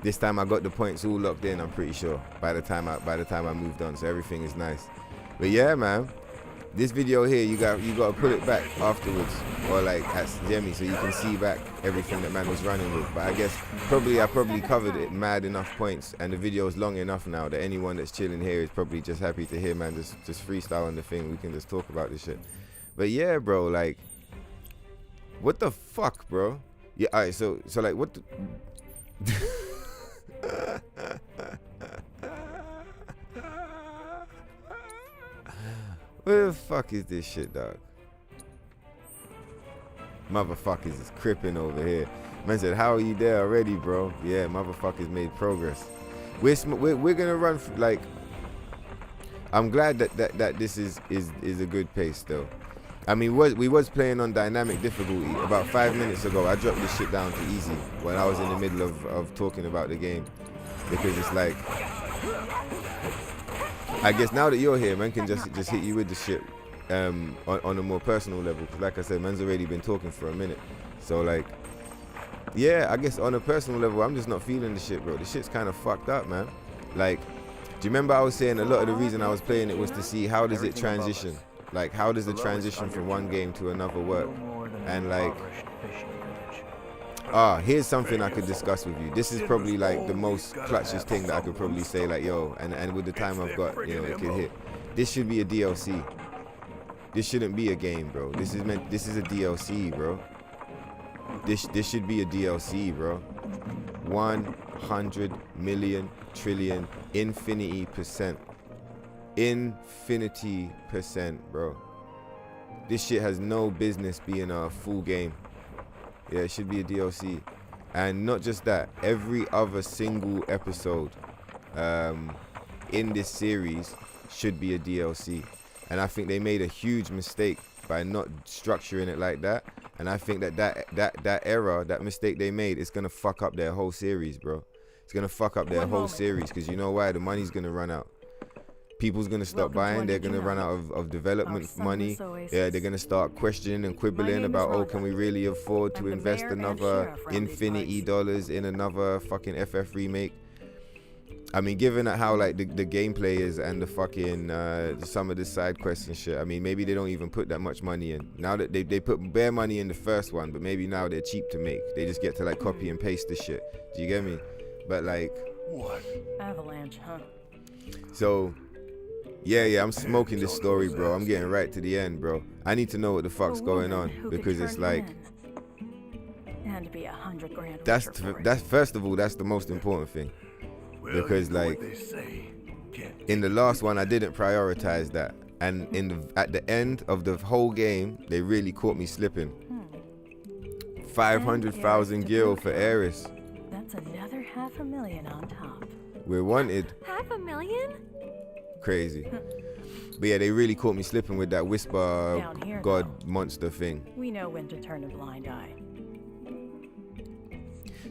this time I got the points all locked in, I'm pretty sure, by the time I moved on, so everything is nice. But yeah, man, this video here, you got to pull it back afterwards, or like at Jemmy, so you can see back everything that man was running with. But I guess I probably covered it mad enough points, and the video is long enough now that anyone that's chilling here is probably just happy to hear man just freestyle on the thing. We can just talk about this shit. But yeah, bro, like, what the fuck, bro? Yeah, all right, so like, what the where the fuck is this shit, dog? Motherfuckers is cripping over here. Man said, how are you there already, bro? Yeah, motherfuckers made progress. We're gonna run like, I'm glad that this is a good pace though. I mean, we was playing on dynamic difficulty. About 5 minutes ago, I dropped this shit down to easy when I was in the middle of talking about the game. Because it's like, I guess now that you're here, man can just hit you with the shit on a more personal level. Cause like I said, man's already been talking for a minute. So like, yeah, I guess on a personal level, I'm just not feeling the shit, bro. The shit's kind of fucked up, man. Like, do you remember I was saying a lot of the reason I was playing it was to see how does it transition? Like, how does the transition from one game to another work? And like, here's something I could discuss with you. This is probably like the most clutchest thing that I could probably say, like, yo, and with the time I've got, you know, it could hit. This should be a DLC. This shouldn't be a game, bro. This is a DLC, bro. This should be a DLC, bro. 100 million trillion infinity %. Infinity %, bro. This shit has no business being a full game. Yeah, it should be a DLC. And not just that, every other single episode in this series should be a DLC. And I think they made a huge mistake by not structuring it like that. And I think that error, that mistake they made, is gonna fuck up their whole series, bro. It's gonna fuck up their whole series, because you know why? The money's gonna run out. People's gonna stop buying. They're gonna run out of development money. Yeah, they're gonna start questioning and quibbling about, oh, can we really afford to invest another infinity dollars in another fucking FF remake? I mean, given that how like the gameplay is and the fucking some of the side quests and shit, I mean, maybe they don't even put that much money in. Now that they put bare money in the first one, but maybe now they're cheap to make. They just get to like copy and paste the shit. Do you get me? But like, What? Avalanche, huh? so yeah, I'm smoking this story, bro. I'm getting right to the end, bro. I need to know what the fuck's going on, because it's like, and be $100 grand. that's first of all, that's the most important thing. Well, Because, you know like, what they say. Can't In the last one, I didn't prioritize that, and at the end of the whole game, they really caught me slipping. 500,000 gil for Eris. That's another $500,000 on top. We're wanted. $500,000? Crazy. But yeah, they really caught me slipping with that whisper Down here, god though. monster thing. We know when to turn a blind eye.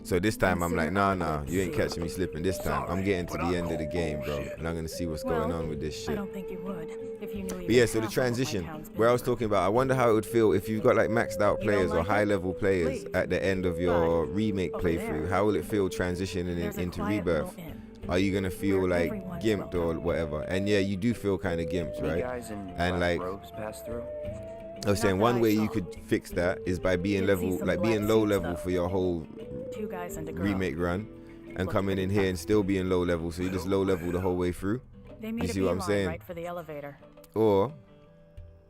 So this time I'm like, nah, you ain't catching me slipping this time. I'm getting to the end of the game, bro, and I'm gonna see what's going on with this I shit. don't think you would if you knew. But yeah, so the transition, where I was talking about, I wonder how it would feel if you've got like maxed out players or high level players at the end of your remake playthrough. How will it feel transitioning into Rebirth? Are you gonna feel like gimped or whatever? And yeah, you do feel kind of gimped, Any right? guys in And like, robes pass through? I was saying one way you could fix that is by being Did see level, some like being black low suits, level though. for your whole 2 guys and a girl. remake run, and Looks coming in pretty here and still being low level, so you just low level the whole way through. They made see a what I'm beeline saying? right for the elevator. Or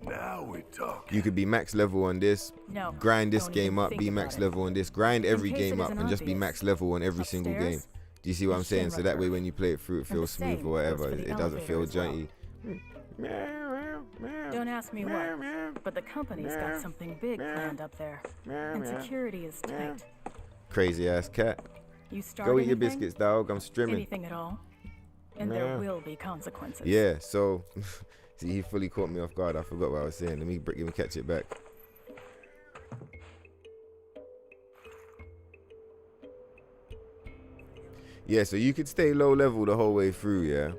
Now we're talking. you could be max level on this, No. grind this don't game even up, think be about max it. level on this, grind every case game it up, isn't and just be obvious. max level on every single game. Upstairs, Do you see what the I'm saying? So that way Shinra when you play it through, it And feels the smooth same or goes whatever. for the It doesn't feel elevator as well. junky. Don't ask me what, but the company's got something big planned up there. And security is tight. Crazy ass cat. You start Go eat your anything, biscuits, dog. I'm streaming. anything at all, and there will be consequences. Yeah, so see, he fully caught me off guard. I forgot what I was saying. Let me catch it back. Yeah, so you could stay low level the whole way through, yeah,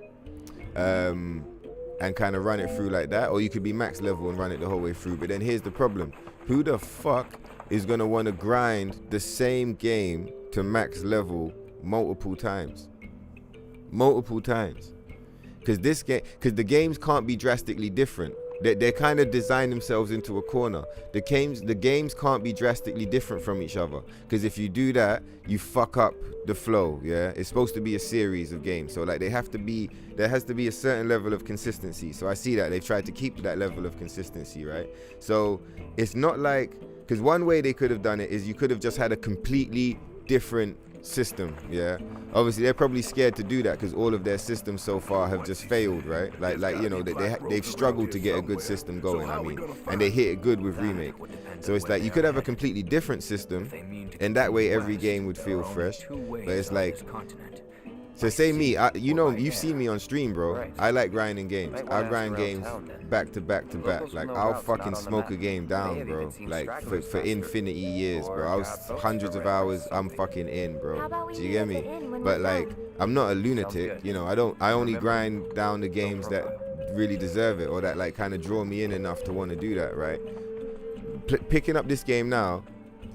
and kind of run it through like that, or you could be max level and run it the whole way through. But then here's the problem: who the fuck is gonna want to grind the same game to max level multiple times? Because the games can't be drastically different. They kind of design themselves into a corner. The games can't be drastically different from each other, because if you do that, you fuck up the flow. Yeah, it's supposed to be a series of games, so like there has to be a certain level of consistency. So I see that they've tried to keep that level of consistency, right? So it's not like, because one way they could have done it is you could have just had a completely different system. Yeah, obviously they're probably scared to do that because all of their systems so far have just failed, right? Like you know, they've struggled to get a good system going. I mean, and they hit it good with remake. So it's like you could have a completely different system, and that way every game would feel fresh. But it's like, so say me, you've seen me on stream, bro. I like grinding games. I'll grind games back to back to back. Like I'll fucking smoke a game down, bro. Like for infinity years, bro. I was hundreds of hours. I'm fucking in, bro. Do you get me? But like, I'm not a lunatic. You know, I only grind down the games that really deserve it, or that like kind of draw me in enough to want to do that, right? Picking up this game now,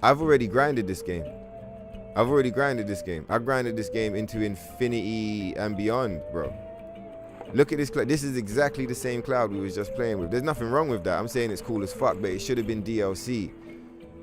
I've already grinded this game. I grinded this game into infinity and beyond, bro. Look at this cloud. This is exactly the same cloud we was just playing with. There's nothing wrong with that. I'm saying it's cool as fuck, but it should have been DLC,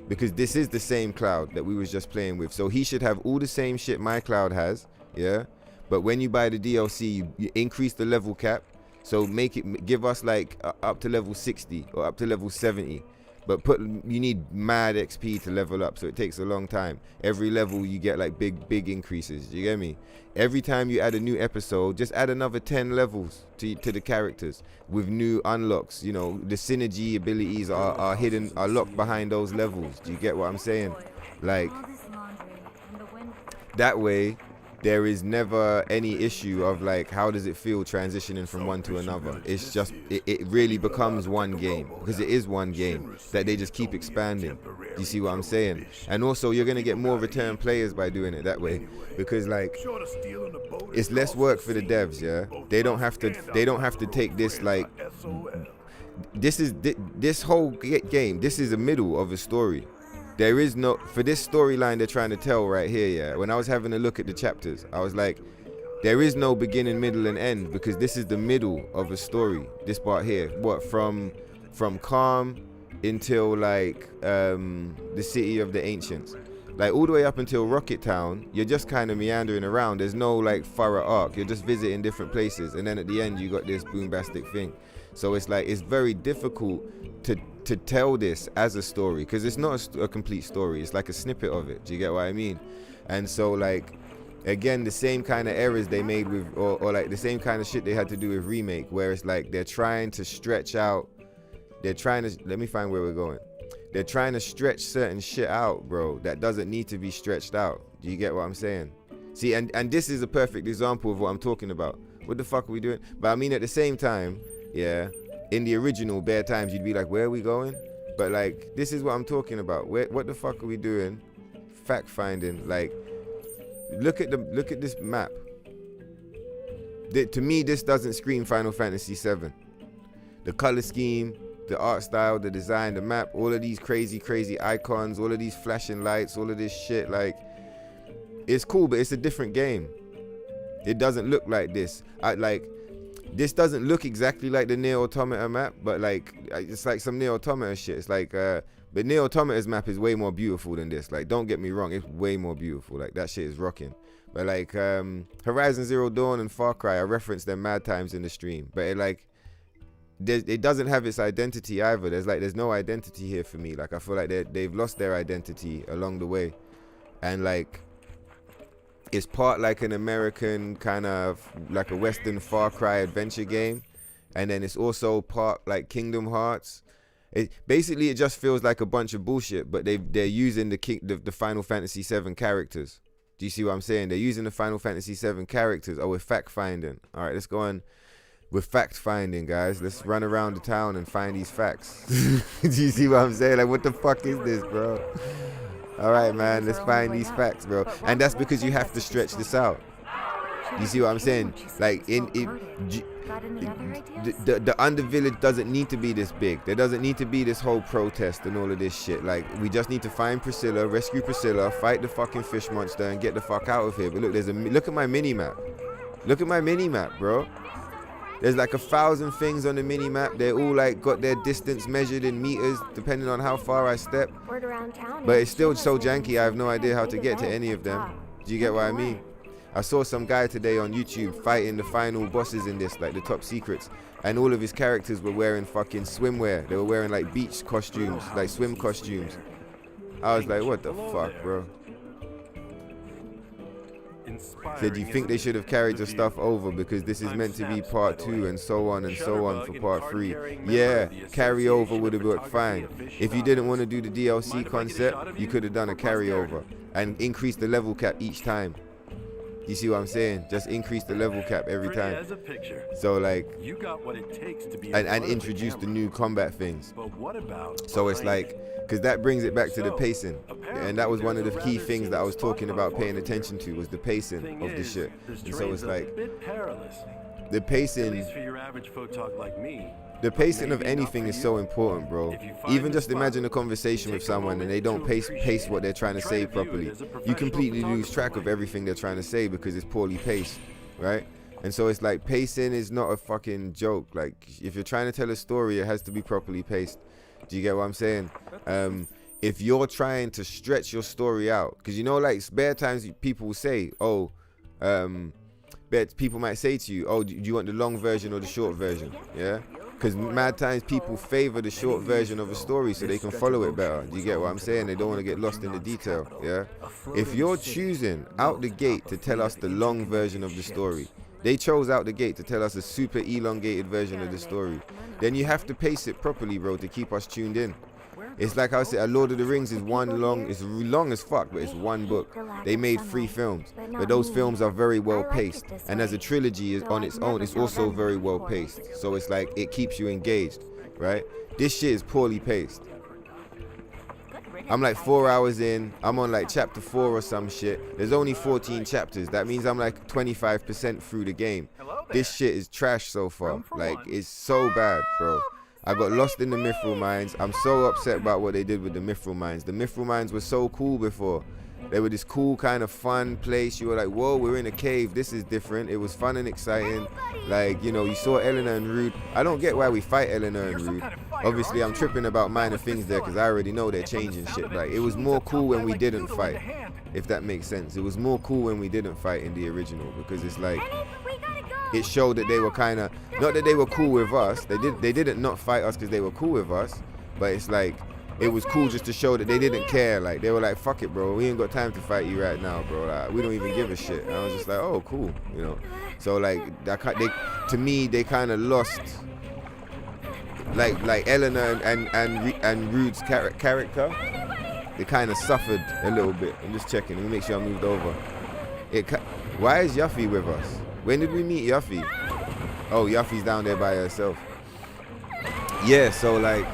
because this is the same cloud that we was just playing with. So he should have all the same shit my cloud has, yeah? But when you buy the DLC, you increase the level cap. So give us like up to level 60 or up to level 70. But you need mad XP to level up, so it takes a long time. Every level you get like big increases. You get me? Every time you add a new episode, just add another 10 levels to the characters with new unlocks. You know, the synergy abilities are hidden, are locked behind those levels. Do you get what I'm saying? Like that way, there is never any issue of like, how does it feel transitioning from one to another? It's just, it really becomes one game, because it is one game that they just keep expanding. Do you see what I'm saying? And also you're going to get more return players by doing it that way, because like, it's less work for the devs. Yeah, they don't have to take this like, this whole game, this is the middle of a story. There is no, for this storyline they're trying to tell right here, yeah, when I was having a look at the chapters, I was like, there is no beginning, middle, and end, because this is the middle of a story. This part here, what, from Calm until like the city of the ancients, like all the way up until Rocket Town, you're just kind of meandering around. There's no like thorough arc. You're just visiting different places, and then at the end you got this boombastic thing. So it's like, it's very difficult to tell this as a story, because it's not a complete story. It's like a snippet of it. Do you get what I mean? And so like, again, the same kind of errors they made with, or like the same kind of shit they had to do with remake, where it's like they're trying to stretch out, let me find where we're going. They're trying to stretch certain shit out, bro, that doesn't need to be stretched out. Do you get what I'm saying? See, and this is a perfect example of what I'm talking about. What the fuck are we doing? But I mean, at the same time, yeah, in the original Bare Times, you'd be like, where are we going? But like, this is what I'm talking about. What the fuck are we doing? Fact finding. Like, look at this map. To me, this doesn't scream Final Fantasy VII. The color scheme, the art style, the design, the map, all of these crazy icons, all of these flashing lights, all of this shit, like, it's cool, but it's a different game. It doesn't look like this. This doesn't look exactly like the Nier Automata map, but like, it's like some Nier Automata shit. It's like, but But Neo Automata's map is way more beautiful than this. Like, don't get me wrong, it's way more beautiful. Like, that shit is rocking. But like Horizon Zero Dawn and Far Cry, I referenced them mad times in the stream. But it doesn't have its identity either. There's no identity here for me. Like, I feel like they've lost their identity along the way. And like, it's part like an American kind of like a Western Far Cry adventure game, and then it's also part like Kingdom Hearts. It just feels like a bunch of bullshit, but they're using the Final Fantasy VII characters. Do you see what I'm saying? They're using the Final Fantasy VII characters. Oh, we're fact finding. All right, let's go on. We're fact finding, guys. Let's run around the town and find these facts. Do you see what I'm saying? Like, what the fuck is this, bro? All right, man, let's find these facts, bro. And that's because you have to stretch this out. You see what I'm saying? Like, the Undervillage doesn't need to be this big. There doesn't need to be this whole protest and all of this shit. Like, we just need to find Priscilla, rescue Priscilla, fight the fucking fish monster, and get the fuck out of here. But look, look at my mini map. Look at my mini map, bro. There's like 1,000 things on the mini map. They're all like got their distance measured in meters, depending on how far I step. But it's still so janky. I have no idea how to get to any of them. Do you get what I mean? I saw some guy today on YouTube fighting the final bosses in this, like the top secrets, and all of his characters were wearing fucking swimwear. They were wearing like beach costumes, like swim costumes. I was like, what the fuck, bro? Said, do you think they should have carried your stuff over because this is meant to be part 2 and so on for part 3? Yeah, carry over would have worked fine. If you didn't want to do the DLC concept, you could have done a carryover and increased the level cap each time. You see what I'm saying? Just increase the level cap every time. So like, and introduce the new combat things. So it's like, because that brings it back to the pacing, and that was one of the key things that I was talking about paying attention to, was the pacing of the shit. And so it's like, the pacing, the pacing of anything is so important, bro. Even just imagine a conversation with someone and they don't pace what they're trying to say properly. You completely lose track of everything they're trying to say because it's poorly paced, right? And so it's like, pacing is not a fucking joke. Like, if you're trying to tell a story, it has to be properly paced. Do you get what I'm saying? If you're trying to stretch your story out, because you know, like, spare times people will say, oh, people might say to you, oh, do you want the long version or the short version? Yeah? Because mad times people favor the short version of a story so they can follow it better. Do you get what I'm saying? They don't want to get lost in the detail. Yeah? If you're choosing out the gate to tell us the long version of the story, they chose out the gate to tell us a super elongated version of the story, then you have to pace it properly, bro, to keep us tuned in. It's like I said, Lord of the Rings is it's long as fuck, but it's one book. They made 3 films, but those films are very well paced. And as a trilogy is on its own, it's also very well paced. So it's like, it keeps you engaged, right? This shit is poorly paced. I'm like 4 hours in, I'm on like chapter 4 or some shit. There's only 14 chapters. That means I'm like 25% through the game. This shit is trash so far. Like, it's so bad, bro. I got lost in the Mythril mines. I'm so upset about what they did with the Mythril mines. The Mythril mines were so cool before. They were this cool kind of fun place. You were like, whoa, we're in a cave. This is different. It was fun and exciting. Like, you know, you saw Eleanor and Rude. I don't get why we fight Eleanor and Rude. Obviously, I'm tripping about minor things there because I already know they're changing shit. Like, it was more cool when we didn't fight, if that makes sense. It was more cool when we didn't fight in the original, because it's like, it showed that they were kind of, not that they were cool with us. They didn't not fight us because they were cool with us, but it's like, it was cool just to show that they didn't care. Like, they were like, fuck it, bro, we ain't got time to fight you right now, bro. Like, we don't even give a shit. And I was just like, oh, cool, you know. So like, to me, they kind of lost, like Eleanor and Rude's character. They kind of suffered a little bit. I'm just checking. Let me make sure I moved over. Why is Yuffie with us? When did we meet Yuffie? Oh, Yuffie's down there by herself. Yeah, so like,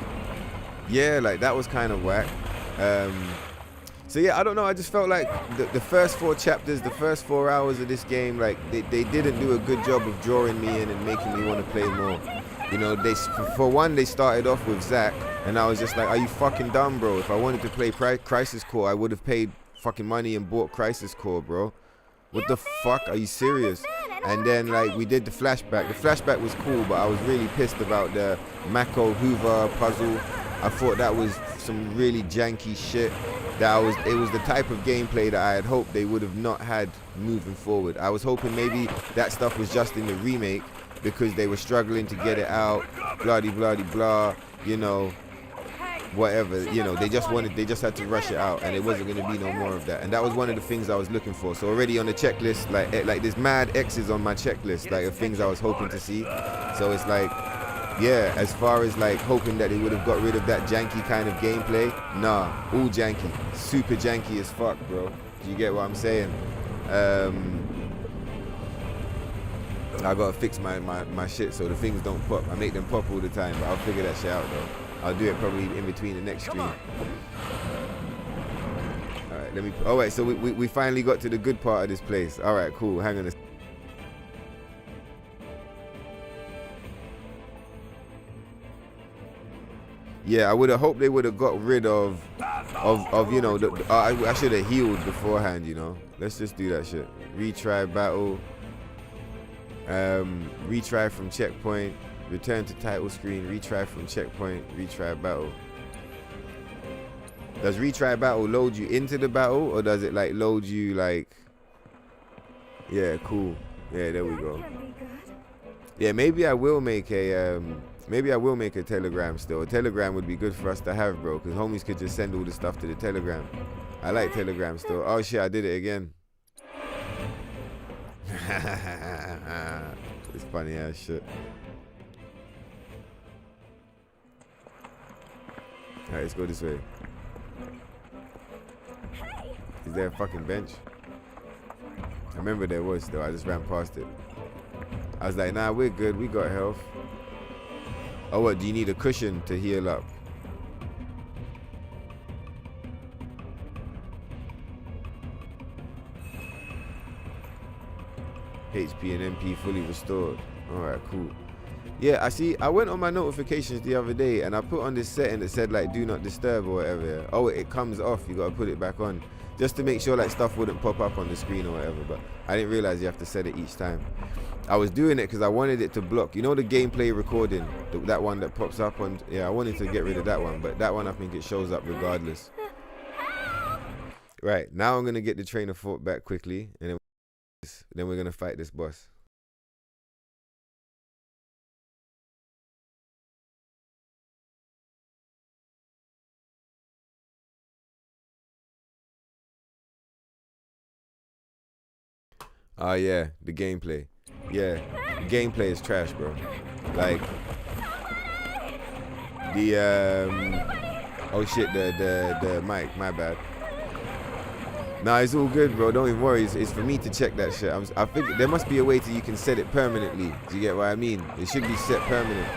yeah, like that was kind of whack. So yeah, I don't know. I just felt like the first 4 chapters, the first 4 hours of this game, like they didn't do a good job of drawing me in and making me want to play more. You know, for one, they started off with Zack, and I was just like, are you fucking dumb, bro? If I wanted to play Crisis Core, I would have paid fucking money and bought Crisis Core, bro. What the fuck? Are you serious? And then like we did the flashback. The flashback was cool, but I was really pissed about the Mako Hoover puzzle. I thought that was some really janky shit that it was the type of gameplay that I had hoped they would have not had moving forward. I was hoping maybe that stuff was just in the remake because they were struggling to get it out, blah blah blah, you know, whatever, you know, they just had to rush it out, and it wasn't going to be no more of that. And that was one of the things I was looking for. So already on the checklist, like there's mad X's on my checklist, like of things I was hoping to see. So it's like, yeah, as far as like hoping that they would have got rid of that janky kind of gameplay, nah, all janky, super janky as fuck, bro. Do you get what I'm saying? I gotta fix my shit so the things don't pop. I make them pop all the time, but I'll figure that shit out though. I'll do it probably in between the next stream. Alright, let me. Alright, so we finally got to the good part of this place. Alright, cool. Hang on a second. Yeah, I would have hoped they would have got rid of you know, I should have healed beforehand, you know. Let's just do that shit. Retry battle. Retry from checkpoint. Return to title screen. Retry from checkpoint. Retry battle. Does retry battle load you into the battle, or does it like load you like? Yeah, cool. Yeah, there we go. Yeah, maybe I will make a Telegram still. A Telegram would be good for us to have, bro, because homies could just send all the stuff to the Telegram. I like Telegram still. Oh shit, I did it again. It's funny ass shit. Alright, let's go this way. Is there a fucking bench? I remember there was though, I just ran past it. I was like, nah, we're good, we got health. Oh, what, do you need a cushion to heal up? HP and MP fully restored. Alright, cool. Yeah, I see, I went on my notifications the other day and I put on this setting that said like do not disturb or whatever. Oh, it comes off, you gotta put it back on. Just to make sure like stuff wouldn't pop up on the screen or whatever, but I didn't realize you have to set it each time. I was doing it because I wanted it to block, you know, the gameplay recording, that one that pops up on, yeah, I wanted to get rid of that one, but that one I think it shows up regardless. Right, now I'm gonna get the train of thought back quickly, and then we're gonna fight this boss. Oh yeah, the gameplay. Yeah, the gameplay is trash, bro. Like the oh shit, the mic, my bad. Nah, it's all good, bro. Don't even worry. It's for me to check that shit. I think there must be a way you can set it permanently. Do you get what I mean? It should be set permanent.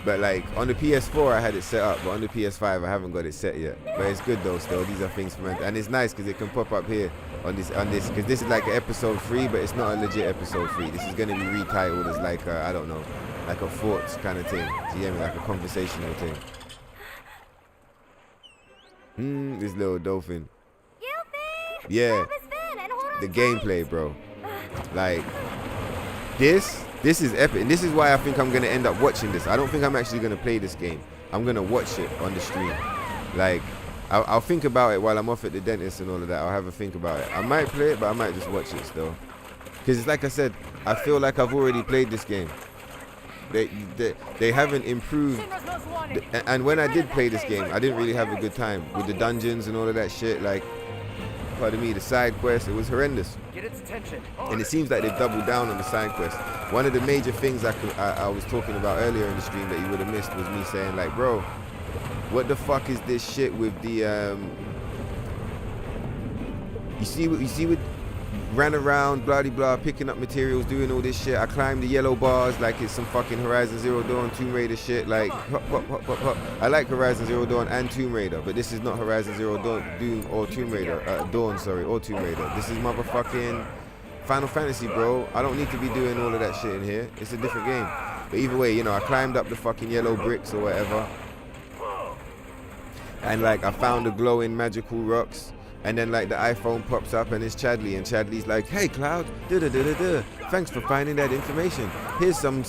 But like on the PS4 I had it set up, but on the PS5 I haven't got it set yet. But it's good though still. These are things for and it's nice because it can pop up here on this because this is like an episode 3, but it's not a legit episode 3. This is gonna be retitled as like a, I don't know, like a thoughts kind of thing. Do you get me? Like a conversational thing. This little dolphin. Yeah, the gameplay, bro. Like this is epic, and this is why I think I'm gonna end up watching this. I don't think I'm actually gonna play this game. I'm gonna watch it on the stream. Like I'll think about it while I'm off at the dentist and all of that. I'll have a think about it. I might play it, but I might just watch it still. Because it's like I said, I feel like I've already played this game. They haven't improved. And when I did play this game, I didn't really have a good time with the dungeons and all of that shit. Like, pardon me, the side quest, it was horrendous. Get its attention. And it seems like they've doubled down on the side quest. One of the major things I was talking about earlier in the stream that you would have missed was me saying like, bro, what the fuck is this shit with the you see what ran around blah blah picking up materials, doing all this shit. I climbed the yellow bars like it's some fucking Horizon Zero Dawn Tomb Raider shit. Like hop, hop, hop, hop, hop. I like Horizon Zero Dawn and Tomb Raider, but this is not Horizon Zero Dawn or Tomb Raider Dawn, sorry, or Tomb Raider. This is motherfucking Final Fantasy, bro. I don't need to be doing all of that shit in here. It's a different game. But either way, you know, I climbed up the fucking yellow bricks or whatever, and like I found the glowing magical rocks. And then like the iPhone pops up and it's Chadley, and Chadley's like, hey Cloud, thanks for finding that information. Here's some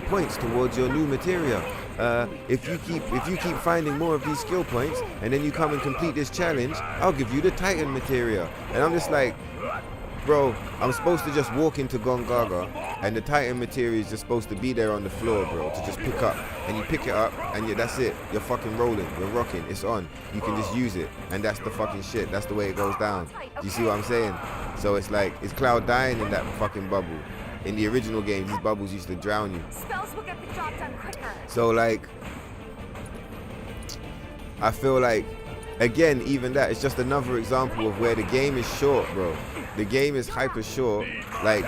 points towards your new materia. if you keep finding more of these skill points and then you come and complete this challenge, I'll give you the Titan materia. And I'm just like, bro, I'm supposed to just walk into Gongaga and the Titan materia is just supposed to be there on the floor, bro, to just pick up. And you pick it up and that's it. You're fucking rolling. You're rocking. It's on. You can just use it. And that's the fucking shit. That's the way it goes down. Do you see what I'm saying? So it's like, is Cloud dying in that fucking bubble? In the original game, these bubbles used to drown you. Spells will get the job done quicker. So like, I feel like, again, even that, it's just another example of where the game is short, bro. The game is hyper short. Like,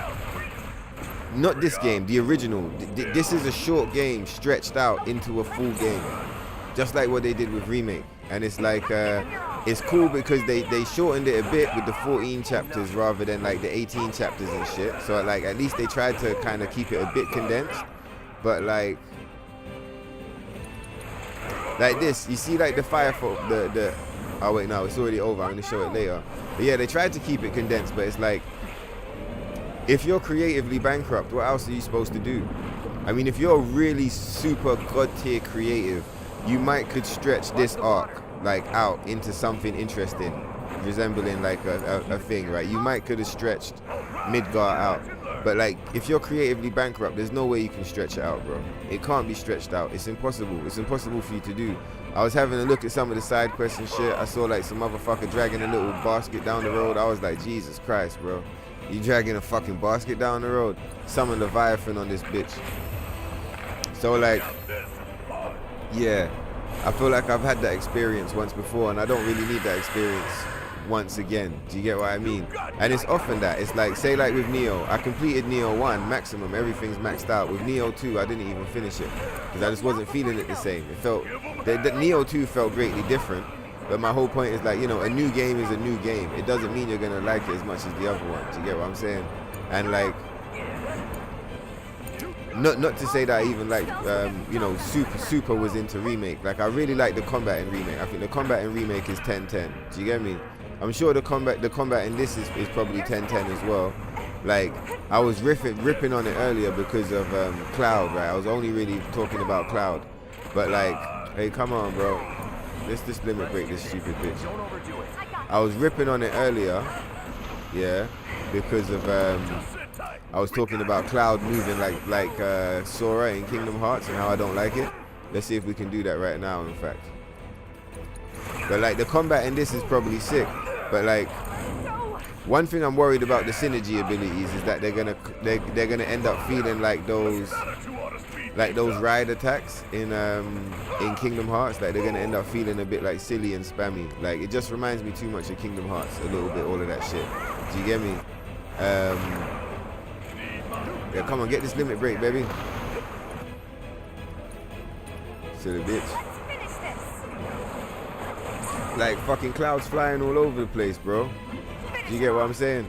not this game, the original. This is a short game stretched out into a full game. Just like what they did with Remake. And it's like, it's cool because they shortened it a bit with the 14 chapters rather than like the 18 chapters and shit. So like, at least they tried to kind of keep it a bit condensed. But like this, you see like the Firefall, oh wait, no, it's already over. I'm gonna show it later. But yeah, they tried to keep it condensed, but it's like, if you're creatively bankrupt, what else are you supposed to do? I mean, if you're really super god tier creative, you could stretch this arc like out into something interesting, resembling like a thing, right? You could have stretched Midgar out, but like if you're creatively bankrupt, there's no way you can stretch it out, bro. It can't be stretched out. It's impossible. It's impossible for you to do. I was having a look at some of the side quests and shit. I saw like some motherfucker dragging a little basket down the road. I was like, Jesus Christ, bro. You dragging a fucking basket down the road? Summon Leviathan on this bitch. So like, yeah, I feel like I've had that experience once before and I don't really need that experience once again. Do you get what I mean? And it's often that. It's like, say like with Neo, I completed Neo 1 maximum, everything's maxed out. With Neo 2, I didn't even finish it because I just wasn't feeling it the same. It felt, the Neo 2 felt greatly different. But my whole point is like, you know, a new game is a new game. It doesn't mean you're gonna like it as much as the other one. Do you get what I'm saying? And like, not to say that I even like, you know, super was into Remake. Like I really like the combat in Remake. I think the combat in Remake is 10-10. Do you get me? I'm sure the combat in this is probably 10-10 as well. Like I was ripping on it earlier because of Cloud, right? I was only really talking about Cloud. But like, hey, come on, bro. Let's just limit break this stupid bitch. I was ripping on it earlier, yeah, because of I was talking about Cloud moving like Sora in Kingdom Hearts and how I don't like it. Let's see if we can do that right now, in fact. But like the combat in this is probably sick. But like, one thing I'm worried about the synergy abilities is that they're gonna end up feeling like those ride attacks in Kingdom Hearts. Like they're gonna end up feeling a bit like silly and spammy. Like it just reminds me too much of Kingdom Hearts a little bit, all of that shit. Do you get me? Yeah, come on, get this limit break, baby. Silly bitch. Like fucking Cloud's flying all over the place, bro. Do you get what I'm saying?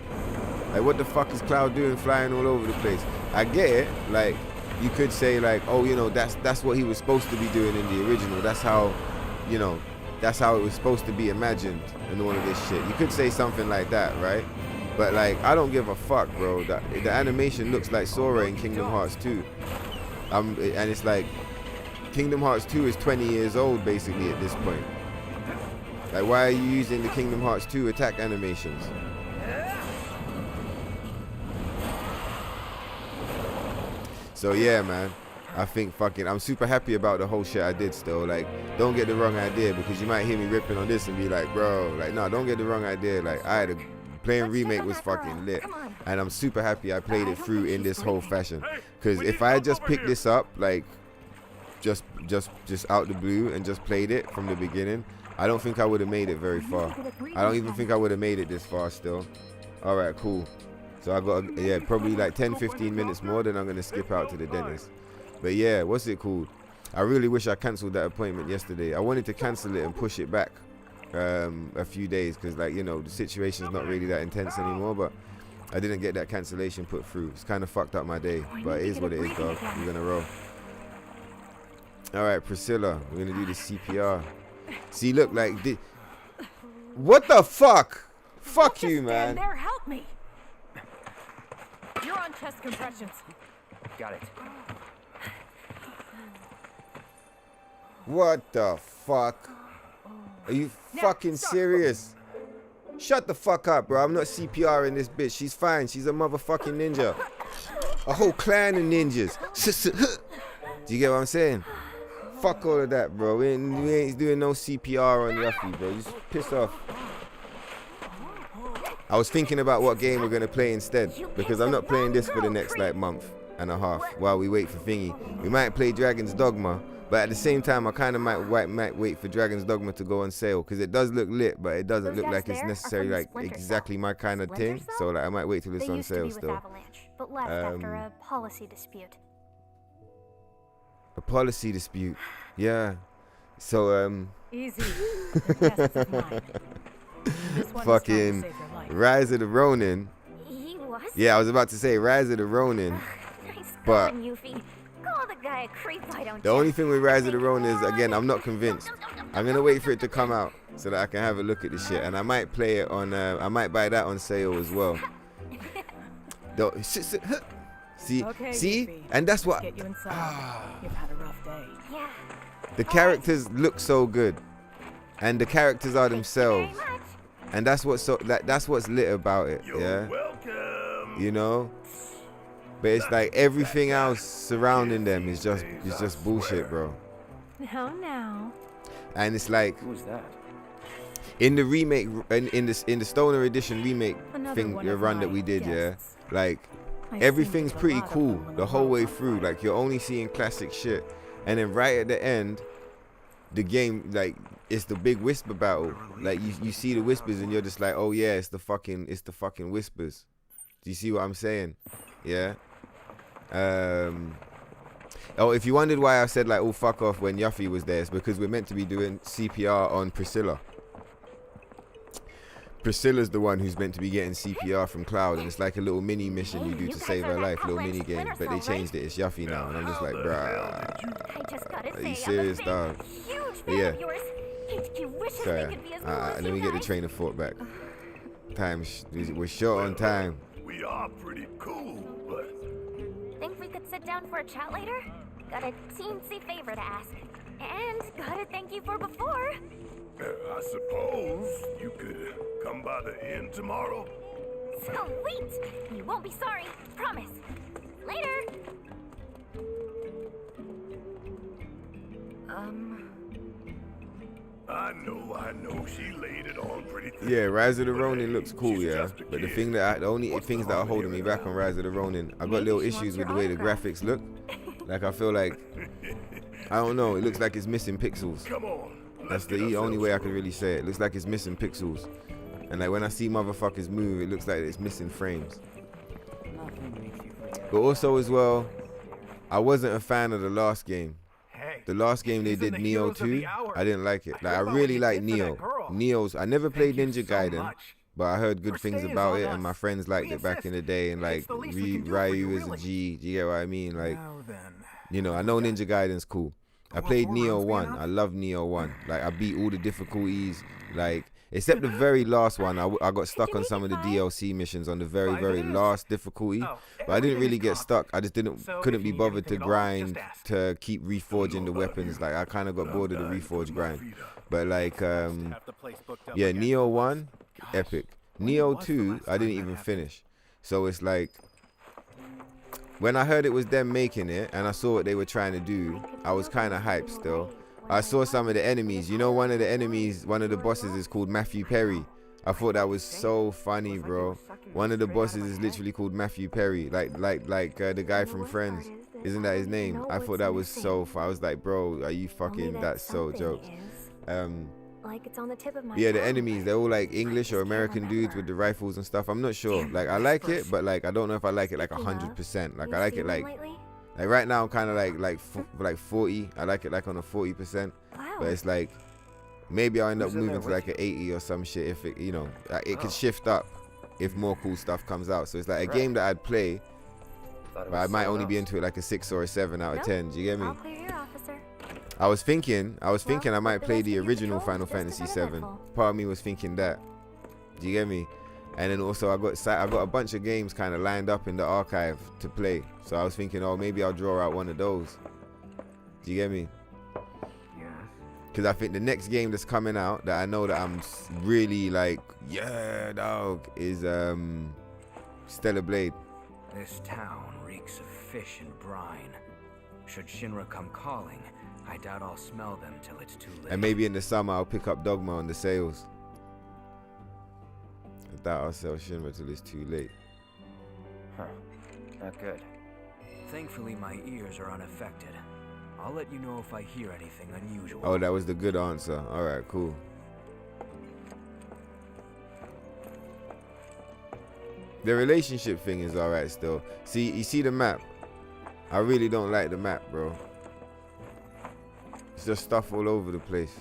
Like what the fuck is Cloud doing flying all over the place? I get it, like you could say like, oh, you know, that's what he was supposed to be doing in the original. That's how, you know, that's how it was supposed to be imagined and all of this shit. You could say something like that, right? But like, I don't give a fuck, bro. The animation looks like Sora in Kingdom Hearts 2. And it's like, Kingdom Hearts 2 is 20 years old basically at this point. Like, why are you using the Kingdom Hearts 2 attack animations? So yeah, man, I think fucking, I'm super happy about the whole shit I did still. Like, don't get the wrong idea, because you might hear me ripping on this and be like, bro, like, no, don't get the wrong idea. Like, playing Remake was fucking lit, and I'm super happy I played it through in this whole fashion. Because if I had just picked this up, like, just out the blue and just played it from the beginning, I don't think I would have made it very far. I don't even think I would have made it this far still. All right, cool. So I got, yeah, probably like 10-15 minutes more, then I'm going to skip out to the dentist. But yeah, what's it called? I really wish I cancelled that appointment yesterday. I wanted to cancel it and push it back a few days, because, like, you know, the situation's not really that intense anymore, but I didn't get that cancellation put through. It's kind of fucked up my day, but it is what it is, dog. We're going to roll. All right, Priscilla, we're going to do the CPR. See, look, like, what the fuck? Fuck you, man. There, help me. You're on chest compressions. Got it. What the fuck? Are you fucking serious? Shut the fuck up, bro. I'm not CPR in this bitch. She's fine. She's a motherfucking ninja. A whole clan of ninjas. Do you get what I'm saying? Fuck all of that, bro. We ain't doing no CPR on Yuffie, bro. Just piss off. I was thinking about what game we're gonna play instead, because I'm not playing this for the next like month and a half while we wait for thingy. We might play Dragon's Dogma, but at the same time I kind of might wait for Dragon's Dogma to go on sale, because it does look lit, but it doesn't look like it's necessarily like exactly my kind of thing. So like I might wait till it's on sale still. But left after a policy dispute. A policy dispute, yeah. So Easy. The guests of mine. This one is fucking trying to save your life. Rise of the Ronin. He was? Yeah, I was about to say Rise of the Ronin. Nice But going, Yuffie. Call the guy a creep, why don't the you? only thing with Rise of the Ronin is, again, I'm not convinced. I'm gonna wait for it to come out so that I can have a look at the shit, and I might play it on. I might buy that on sale as well. See, Okay, see, Yuffie. and that's what Get you inside. You've had a rough day. Yeah. the characters look so good, and the characters are Thank you themselves, very much. and that's what's that's what's lit about it. You're Yeah, welcome. you know. But it's like everything else surrounding them is just bullshit, bro. Now. And it's like Who was that? in the remake, in the Stoner Edition remake Another thing, one the of run that my we did, guests. yeah, like I seem everything's to get a pretty lot of cool them when the the whole way roads are through. fine. Like you're only seeing classic shit, and then right at the end, the game, like it's the big whisper battle. Like you see the whispers, and you're just like, oh yeah, it's the fucking whispers. Do you see what I'm saying? Yeah. Oh, if you wondered why I said like, oh fuck off when Yuffie was there, it's because we're meant to be doing CPR on Priscilla. Priscilla's the one who's meant to be getting CPR from Cloud, and it's like a little mini mission you do to save her life, little mini game. But they changed it. It's Yuffie now, and I'm just like, bruh. I just gotta Are you say, serious, I'm a dog? big, huge fan Yeah. of yours. HQ wishes So we could be as cool as let me you get the guys. train of thought back. We're short on time. We are pretty cool, but Think we could sit down for a chat later? Got a teensy favor to ask. And gotta thank you for before. I suppose you could come by the inn tomorrow. Sweet! You won't be sorry. Promise. Later! I know, she laid it on pretty thick. Yeah, Rise of the Ronin looks cool, She's yeah. just a But the kid. thing that the only What's things the that are harm holding me in back that? on Rise of the Ronin, I got Maybe little she wants issues with your the way the autograph. graphics look. Like I feel like I don't know, it looks like it's missing pixels. Come on. That's the only way I can really say it. It looks like it's missing pixels. And like when I see motherfuckers move, it looks like it's missing frames. But also as well, I wasn't a fan of the last game. The last game they did, Neo 2, I didn't like it. Like I really like Neo. Neo's, I never played Ninja Gaiden, but I heard good things about it, and my friends liked it back in the day. And like Ryu is a G. Do you get what I mean? Like, you know, I know Ninja Gaiden's cool. I played Neo 1. I love Neo 1. Like I beat all the difficulties. Like except the very last one, I got stuck on some of the DLC missions on the very last difficulty. But I didn't really get stuck. I just couldn't be bothered to grind to keep reforging the weapons. Like I kind of got bored of the reforge grind. But like yeah, Neo 1, epic. Neo 2, I didn't even finish. So it's like when I heard it was them making it and I saw what they were trying to do, I was kind of hyped still. I saw some of the enemies. You know, one of the bosses is called Matthew Perry. I thought that was so funny, bro. One of the bosses is literally called Matthew Perry, like the guy from Friends. Isn't that his name? I thought that was so fun. I was like, bro, are you fucking? That's so jokes. Like it's on the tip of my Yeah, the tongue, enemies, but they're all like I English just or can't American dudes remember. with the rifles and stuff. I'm not sure. Like I like it, but like I don't know if I like it like 100%. Like You I like seen it them like lately? right now I'm kind of like 40. I like it like on a 40%. Wow. But it's like maybe I'll end up Who's in there moving to with like an 80 or some shit if it, you know, it could shift up if more cool stuff comes out. So it's like a game that I'd play, but I might only be into it like a 6 or a 7 out of Nope. 10. Do you get me? All clear here, officer. I was thinking I Well, might the play rest the of your original patrol Final is just Fantasy another 7. level. Part of me was thinking that. Do you get me? And then also I got a bunch of games kind of lined up in the archive to play. So I was thinking, oh, maybe I'll draw out one of those. Do you get me? Yes. Because I think the next game that's coming out that I know that I'm really like, yeah, dog, is Stellar Blade. This town reeks of fish and brine. Should Shinra come calling, I doubt I'll smell them till it's too late. And maybe in the summer I'll pick up Dogma on the sales. I doubt I'll sell Shinra till it's too late. Huh. Not good. Thankfully, my ears are unaffected. I'll let you know if I hear anything unusual. Oh, that was the good answer. Alright, cool. The relationship thing is alright still. See, you see the map? I really don't like the map, bro. It's just stuff all over the place.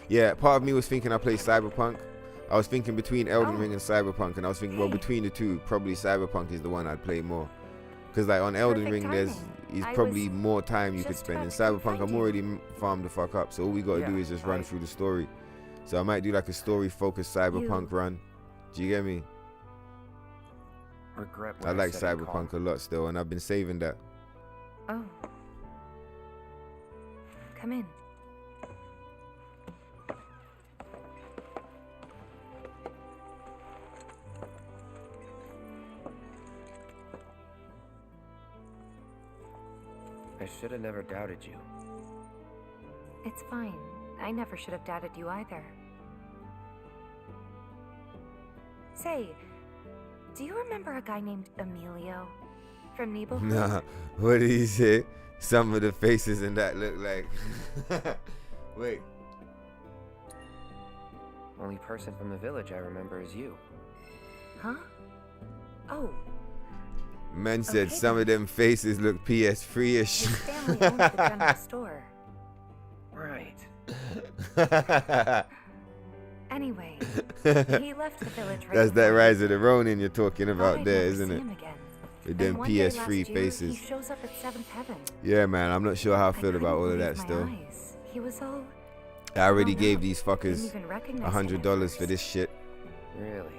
Yeah, part of me was thinking I played Cyberpunk. I was thinking between Elden Ring and Cyberpunk, and I was thinking, well, between the two, probably Cyberpunk is the one I'd play more. Because like on Elden Ring, there's probably more time you could spend. In Cyberpunk, I'm already farmed the fuck up, so all we gotta do is just run through the story. So I might do like a story-focused Cyberpunk run. Do you get me? Regret I like Cyberpunk a lot still, and I've been saving that. Oh. Come in. I should have never doubted you. It's fine. I never should have doubted you either. Say, do you remember a guy named Emilio from Neighborhood? Nah, what did he say? Some of the faces in that look like... Wait. Only person from the village I remember is you. Huh? Oh. Man said Okay, some of them faces look PS3-ish. His family owns the general store. Right. Anyway, he left the village right That's that before Rise of the Ronin you're talking Thought about I'd there, never isn't see it? him again. With Then them one day last PS3 year, faces. He shows up at Seventh Heaven. Yeah, man, I'm not sure how I feel couldn't about all of believe that my still. eyes. He was all... I already Oh, gave no. these Didn't fuckers even recognize him at $100 for first. this shit, Really?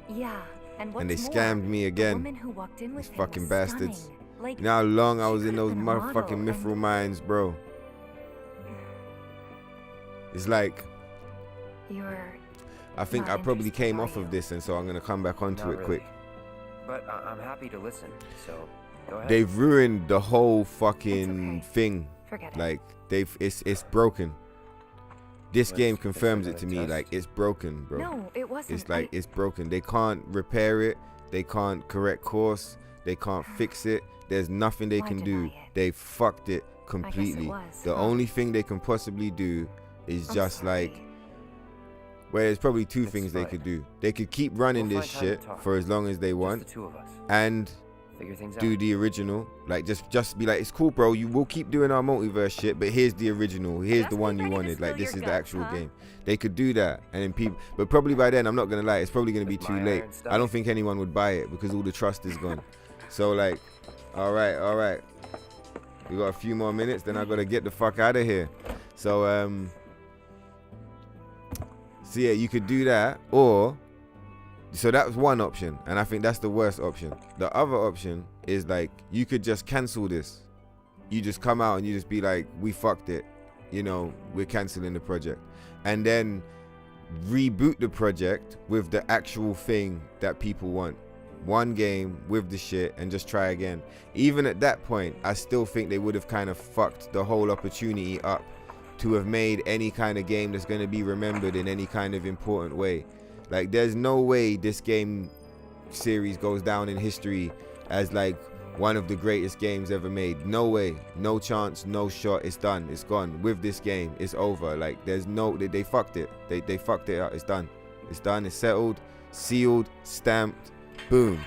Yeah, and what's and they more, scammed me the again. woman who walked in with These him fucking was bastards. stunning. Like, You know how long I she was in could've those been a model, motherfucking and- Mythril mines, bro. It's like, You're... I think Not I probably interested, came are off you? of this, and so I'm gonna come back onto Not it quick. really. But I'm happy to listen, so go ahead. They've ruined the whole fucking okay. thing. Forget it. Like it's broken. This game Was this confirms it another to me. test? Like it's broken, bro. No, it wasn't. It's like it's broken. They can't repair it. They can't correct course. They can't fix it. There's nothing they Why can deny do. it? They fucked it completely. was, The huh? only thing they can possibly do is I'm just sorry. like, well, there's probably two It's things they fine. could do. They could keep running We'll this find time to shit talk. for as long as they Just want, the two of us. and Figure things do out. the original. Like just be like, it's cool, bro. You will keep doing our multiverse shit, but here's the original. Here's Just the be one you ready to wanted. Like spill this your is the guts, actual huh? game. They could do that, and then people. But probably by then, I'm not gonna lie. It's probably gonna be With too my late. iron stuff? I don't think anyone would buy it because all the trust is gone. So like, all right. We got a few more minutes, then I gotta get the fuck out of here. So so yeah, you could do that, or so that was one option, and I think that's the worst option. The other option is like you could just cancel this. You just come out and you just be like, we fucked it, you know, we're canceling the project, and then reboot the project with the actual thing that people want. One game with the shit and just try again. Even at that point, I still think they would have kind of fucked the whole opportunity up to have made any kind of game that's going to be remembered in any kind of important way. Like there's no way this game series goes down in history as like one of the greatest games ever made. No way, no chance, no shot. It's done, it's gone. With this game, it's over. Like there's no, they fucked it. They fucked it up. It's done, it's settled, sealed, stamped, boom,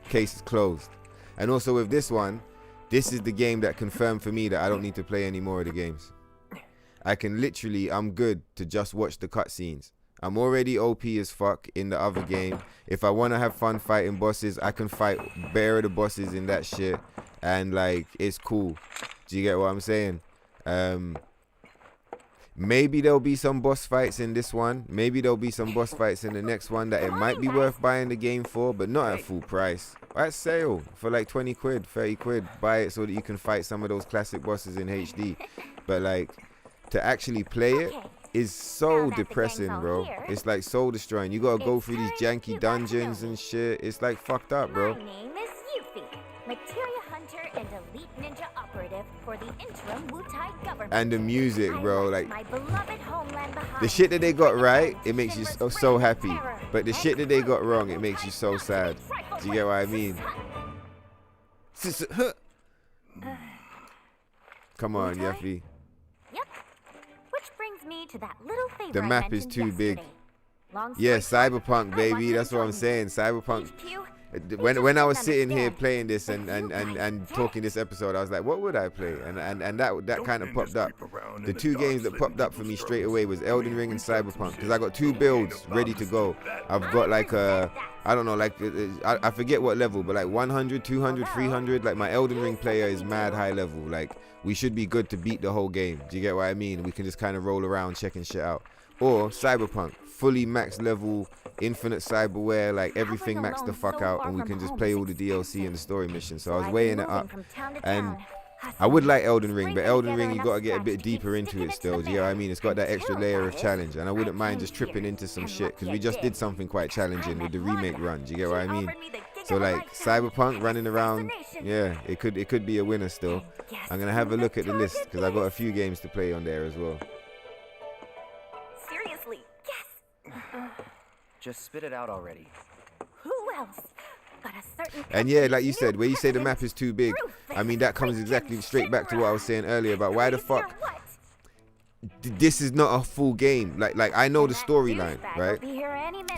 case is closed. And also with this one, this is the game that confirmed for me that I don't need to play any more of the games. I can literally, I'm good to just watch the cutscenes. I'm already OP as fuck in the other game. If I want to have fun fighting bosses, I can fight bare of the bosses in that shit, and like it's cool. Do you get what I'm saying? Maybe there'll be some boss fights in this one. Maybe there'll be some boss fights in the next one that it might be worth buying the game for, but not at full price. At sale for like 20 quid, 30 quid. Buy it so that you can fight some of those classic bosses in HD. But like, to actually play it Okay. is Now so that the gang's depressing, all bro. here, It's like soul destroying. You gotta go it's through these time janky you got to know dungeons me. and shit. It's like fucked up, bro. My name is Yuffie, materia hunter and elite ninja operative for the interim Wutai government. And the music, I bro, left like my beloved homeland behind. the shit that they got Bring right, them it to makes you Shinra's so reign of happy. terror. But the And shit that they got prove wrong, the it makes you Wutai so not to be sad. trifled Do you get with. what I mean? Come on, Wutai? Yuffie. Yep. Which brings me to that little favor The I map is mentioned too big. yesterday. Long Yeah, story short, Cyberpunk, I baby. want you That's to what I'm join me. saying. Cyberpunk. HQ, When I was just sitting here understand playing this that and you guys talking this episode, I was like, what would I play? And that kind of popped up. The two games that popped up for me straight away was Elden Ring and Cyberpunk, because I got two builds ready to go. I've got like I don't know, like I forget what level, but like 100, 200, 300. Like my Elden Ring player is mad high level. Like we should be good to beat the whole game. Do you get what I mean? We can just kind of roll around checking shit out. Or Cyberpunk, fully max level, infinite cyberware, like everything maxed the fuck out, and we can just play all the DLC and the story missions. So I was weighing it up, and I would like Elden Ring, but Elden Ring you gotta get a bit deeper into it still. Do you know what I mean? It's got that extra layer of challenge, and I wouldn't mind just tripping into some shit, because we just did something quite challenging with the remake run. Do you get what I mean? So like Cyberpunk running around, yeah, it could be a winner still. I'm gonna have a look at the list, because I got a few games to play on there as well. Seriously, yes. Just spit it out already. Who else? But a certain And yeah, like you company's said, new where you say the map president, is too big, I mean that comes exactly straight back to what I was saying earlier about why the fuck this is not a full game. Like I know the storyline, right?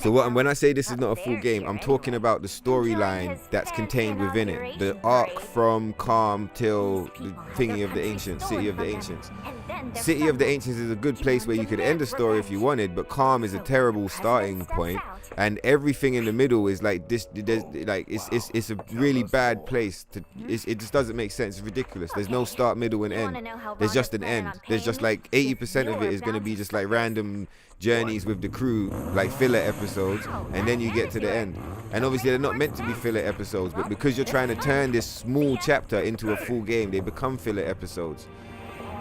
So when I say this is not a full game, I'm talking about the storyline that's contained within it. The arc from Calm till the thingy of the Ancients, City of the Ancients. City of the Ancients is a good place where you could end the story if you wanted, but Calm is a terrible starting point, and everything in the middle is like this. It's a really bad place to. It just doesn't make sense. It's ridiculous. There's no start, middle, and end. There's just an end. There's just like 80% of it is gonna be just like random journeys with the crew, like filler episodes, and then you get to the end. And obviously they're not meant to be filler episodes, but because you're trying to turn this small chapter into a full game, they become filler episodes.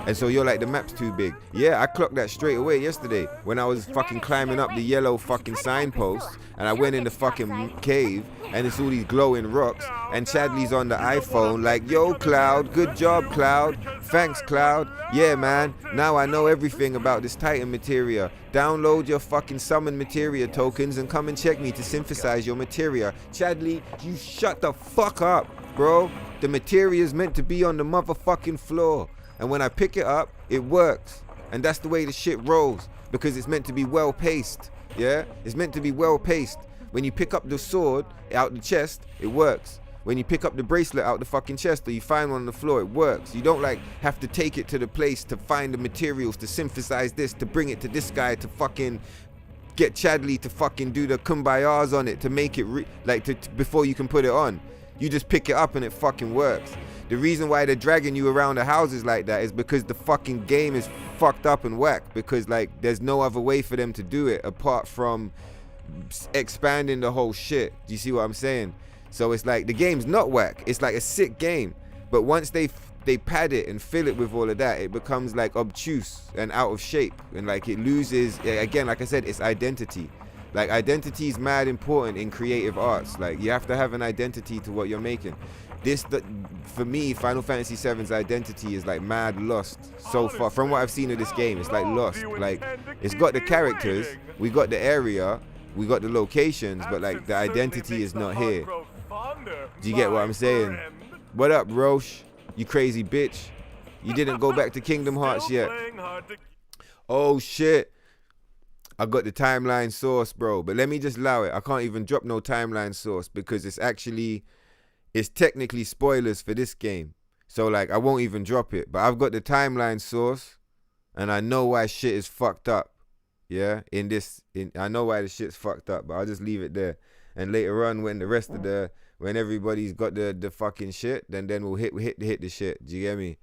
And so you're like, the map's too big. Yeah, I clocked that straight away yesterday when I was fucking climbing up the yellow fucking signpost, and I went in the fucking cave, and it's all these glowing rocks, and Chadley's on the iPhone like, yo Cloud, good job Cloud, thanks Cloud, yeah man, now I know everything about this Titan materia. Download your fucking summon materia tokens and come and check me to synthesize your materia. Chadley, you shut the fuck up, bro. The materia is meant to be on the motherfucking floor. And when I pick it up, it works. And that's the way the shit rolls, because it's meant to be well paced. Yeah? It's meant to be well paced. When you pick up the sword out the chest, it works. When you pick up the bracelet out the fucking chest, or you find one on the floor, it works. You don't like have to take it to the place to find the materials, to synthesize this, to bring it to this guy, to fucking get Chadley to fucking do the kumbayas on it, to make it before you can put it on. You just pick it up and it fucking works. The reason why they're dragging you around the houses like that is because the fucking game is fucked up and whack, because like there's no other way for them to do it apart from expanding the whole shit. Do you see what I'm saying? So it's like the game's not whack. It's like a sick game, but once they pad it and fill it with all of that, it becomes like obtuse and out of shape, and like it loses, again, like I said, its identity. Like identity is mad important in creative arts. Like you have to have an identity to what you're making. For me, Final Fantasy VII's identity is like mad lost so far. From what I've seen of this game, it's like lost. Like it's got the characters, we got the area, we got the locations, but like the identity is not here. Do you get what I'm saying? What up, Roche? You crazy bitch. You didn't go back to Kingdom Hearts yet. Oh shit. I got the timeline source, bro. But let me just allow it. I can't even drop no timeline source because it's technically spoilers for this game. So like I won't even drop it. But I've got the timeline source, and I know why shit is fucked up. Yeah, I know why the shit's fucked up, but I'll just leave it there. And later on, when everybody's got the fucking shit, then we'll hit the shit. Do you get me?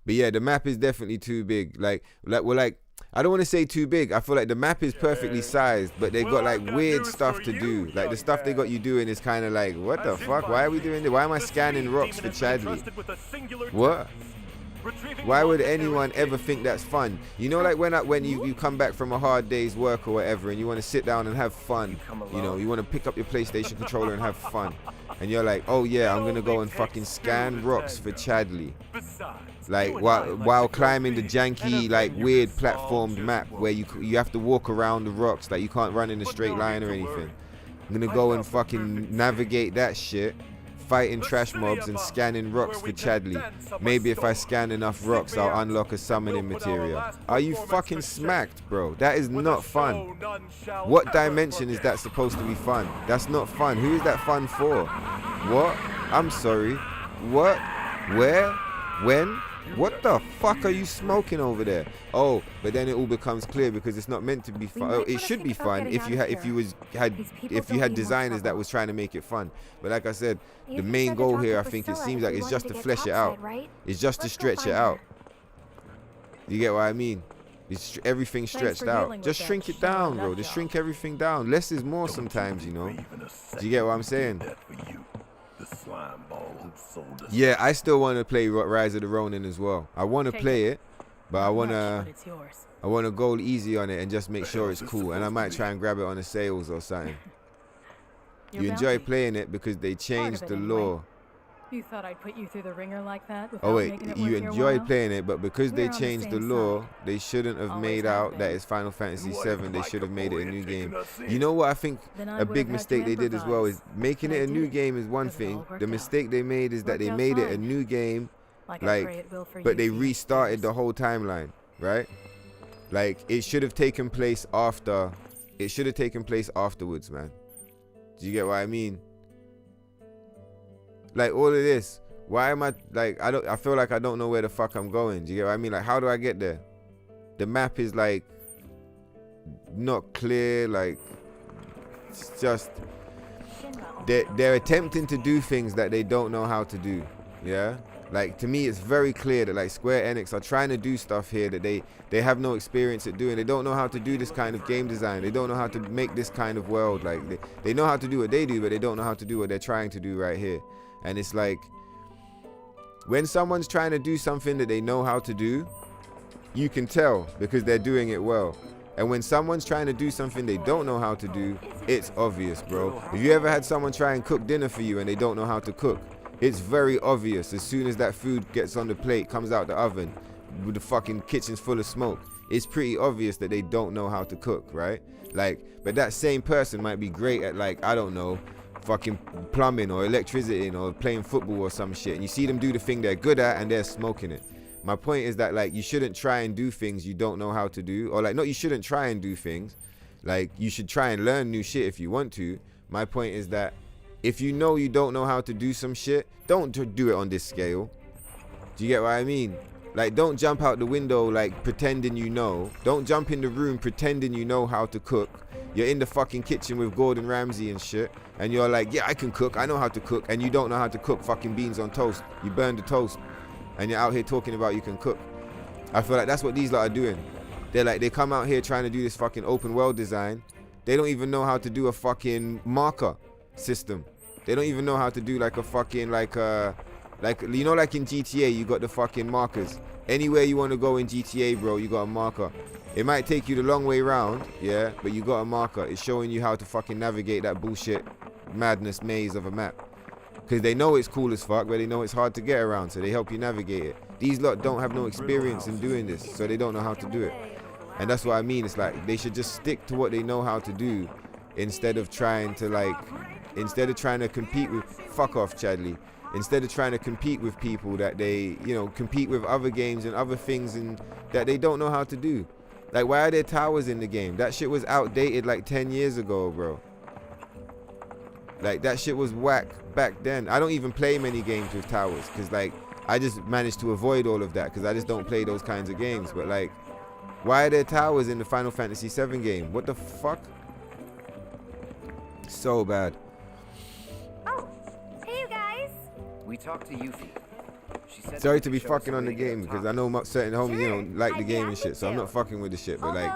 But yeah, the map is definitely too big. Like I don't want to say too big. I feel like the map is perfectly sized, but they got like weird stuff to do. Like the stuff they got you doing is kind of like, what the fuck? Why are we doing this? Why am I scanning rocks for Chadley? What? Why would anyone ever think that's fun? You know, like when you come back from a hard day's work or whatever, and you want to sit down and have fun. You know, you want to pick up your PlayStation controller and have fun. And you're like, oh yeah, I'm gonna go and fucking scan rocks for Chadley. Like while climbing the janky, like weird platformed map where you have to walk around the rocks, like you can't run in a straight line or anything. I'm gonna go and fucking navigate that shit, fighting trash mobs and scanning rocks for Chadley. Maybe if I scan enough rocks, I'll unlock a summoning material. Are you fucking smacked, bro? That is not fun. What dimension is that supposed to be fun? That's not fun. Who is that fun for? What? I'm sorry. What? Where? When? What the fuck are you smoking over there? Oh, but then it all becomes clear because it's not meant to be fun. Oh, it should be fun if you had designers that was trying to make it fun. But like I said, the main goal here, I think it seems like it's just to flesh it out. It's just to stretch it out. You get what I mean? It's everything stretched out. Just shrink it down, bro. Just shrink everything down. Less is more sometimes, you know. Do you get what I'm saying? Yeah, I still want to play Rise of the Ronin as well. I want to play it, but I want to go easy on it and just make sure it's cool. And I might try and grab it on the sales or something. You enjoy playing it because they changed the lore. You thought I'd put you through the ringer like that? Oh wait, you enjoyed playing it, but because they changed the lore, they shouldn't have made out that it's Final Fantasy VII. They should have made it a new game. You know what I think a big mistake they did as well is making it a new game is one thing. The mistake they made is that they made it a new game, like, but they restarted the whole timeline, right? Like it should have taken place after. It should have taken place afterwards, man. Do you get what I mean? Like all of this, why am I like I feel like I don't know where the fuck I'm going. Do you get what I mean? Like how do I get there? The map is like not clear, like it's just they're attempting to do things that they don't know how to do. Yeah? Like to me it's very clear that like Square Enix are trying to do stuff here that they have no experience at doing. They don't know how to do this kind of game design. They don't know how to make this kind of world. Like they know how to do what they do, but they don't know how to do what they're trying to do right here. And it's like when someone's trying to do something that they know how to do, you can tell because they're doing it well. And when someone's trying to do something they don't know how to do, it's obvious, bro. Have you ever had someone try and cook dinner for you and they don't know how to cook? It's very obvious as soon as that food gets on the plate, comes out the oven, with the fucking kitchen's full of smoke. It's pretty obvious that they don't know how to cook, right? Like, but that same person might be great at like, I don't know, fucking plumbing or electricity or playing football or some shit, and you see them do the thing they're good at and they're smoking it. My point is that like you shouldn't try and do things you don't know how to do, or like not you shouldn't try and do things, like you should try and learn new shit if you want to. My point is that if you know you don't know how to do some shit, don't do it on this scale. Do you get what I mean? Like don't jump out the window like pretending you know. Don't jump in the room pretending you know how to cook. You're in the fucking kitchen with Gordon Ramsay and shit, and you're like, yeah, I can cook, I know how to cook, and you don't know how to cook fucking beans on toast. You burned the toast, and you're out here talking about you can cook. I feel like that's what these lot are doing. They're like, they come out here trying to do this fucking open world design. They don't even know how to do a fucking marker system. They don't even know how to do like a fucking like you know, like in GTA you got the fucking markers. Anywhere you want to go in GTA, bro, you got a marker. It might take you the long way round, yeah, but you got a marker. It's showing you how to fucking navigate that bullshit madness maze of a map. Because they know it's cool as fuck, but they know it's hard to get around, so they help you navigate it. These lot don't have no experience in doing this, so they don't know how to do it. And that's what I mean. It's like they should just stick to what they know how to do instead of trying to compete with, fuck off, Chadley. Instead of trying to compete with people that they, you know, compete with other games and other things and that they don't know how to do. Like, why are there towers in the game? That shit was outdated like 10 years ago, bro. Like, that shit was whack back then. I don't even play many games with towers because, like, I just managed to avoid all of that because I just don't play those kinds of games. But, like, why are there towers in the Final Fantasy VII game? What the fuck? So bad. Oh, hey, you guys. We talked to Yuffie. She said Sorry to be fucking on the game because I know certain homies, you know, like the game and shit, so I'm not fucking with the shit. But like,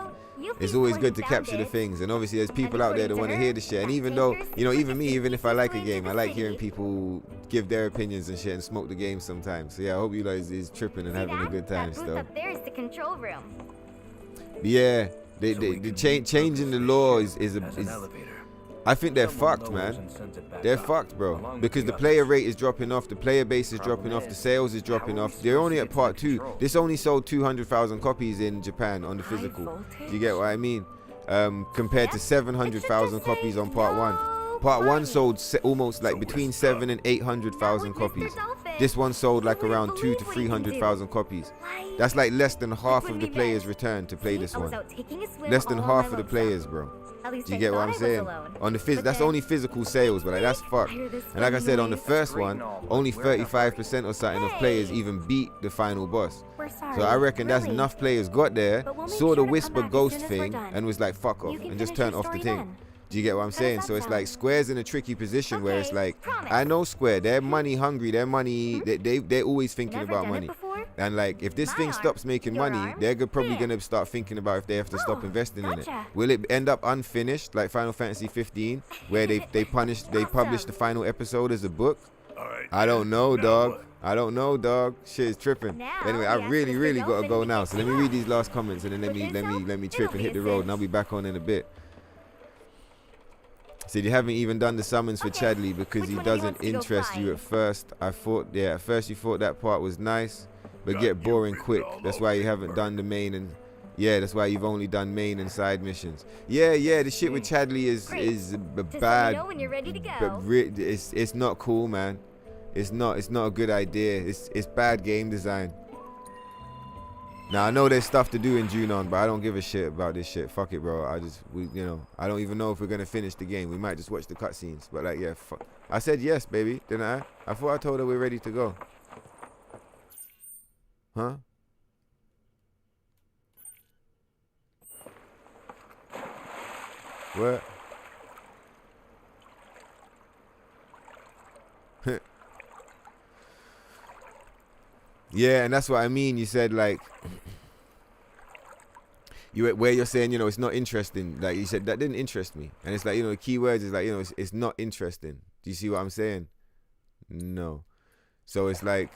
It's always good to capture the things, and obviously there's people out there that want to hear the shit. And even though, you know, even me, even if I like a game, I like hearing people give their opinions and shit and smoke the game sometimes. So yeah, I hope you guys is tripping and having a good time still. Up there is the control room. Yeah, changing the law is an elevator. I think they're Someone fucked, lowers man. and sends it back They're up, fucked, bro. along with Because the others. player rate is dropping off, the player base is Problem dropping off, the is, sales is dropping how are we off. They're supposed only to at get to part the 2. control? This only sold 200,000 copies in Japan on the physical. Do you get what I mean? Compared to 700,000 copies on part 1. Part 1 sold almost like between 7 and 800,000 copies. This one sold like around 2 to 300,000 copies. That's like less than half of the players returned to play this one. Less than half of the players, bro. Do you get what I'm saying? On the that's only physical sales, but like that's fucked. And like I said, on the first one, only 35% or something of players even beat the final boss. So I reckon that's enough players got there, saw the whisper ghost thing, and was like, fuck off, and just turned off the thing. Do you get what I'm saying? So it's like Square's in a tricky position where it's like, I know Square, they're money hungry, they're always thinking about money. And like, if this thing stops making money, they're probably gonna start thinking about if they have to stop investing in it. Will it end up unfinished like Final Fantasy 15, where they publish the final episode as a book? I don't know, dog. I don't know, dog. Shit is tripping. Anyway, I really gotta go now. So let me read these last comments and then let me trip and hit the road, and I'll be back on in a bit. Said you haven't even done the summons for Chadley because he doesn't interest you at first. At first you thought that part was nice, but get boring quick. That's why you haven't done the main and that's why you've only done main and side missions. Yeah, the shit with Chadley is bad. But it's not cool, man. It's not a good idea. It's bad game design. Now I know there's stuff to do in Junon, but I don't give a shit about this shit. Fuck it, bro. I don't even know if we're gonna finish the game. We might just watch the cutscenes. But like, yeah, fuck. I said yes, baby, didn't I? I thought I told her we're ready to go. Huh? What? Yeah, and that's what I mean. You said like where you're saying, it's not interesting. Like you said, that didn't interest me. And it's like, the key words is like, it's not interesting. Do you see what I'm saying? No. So it's like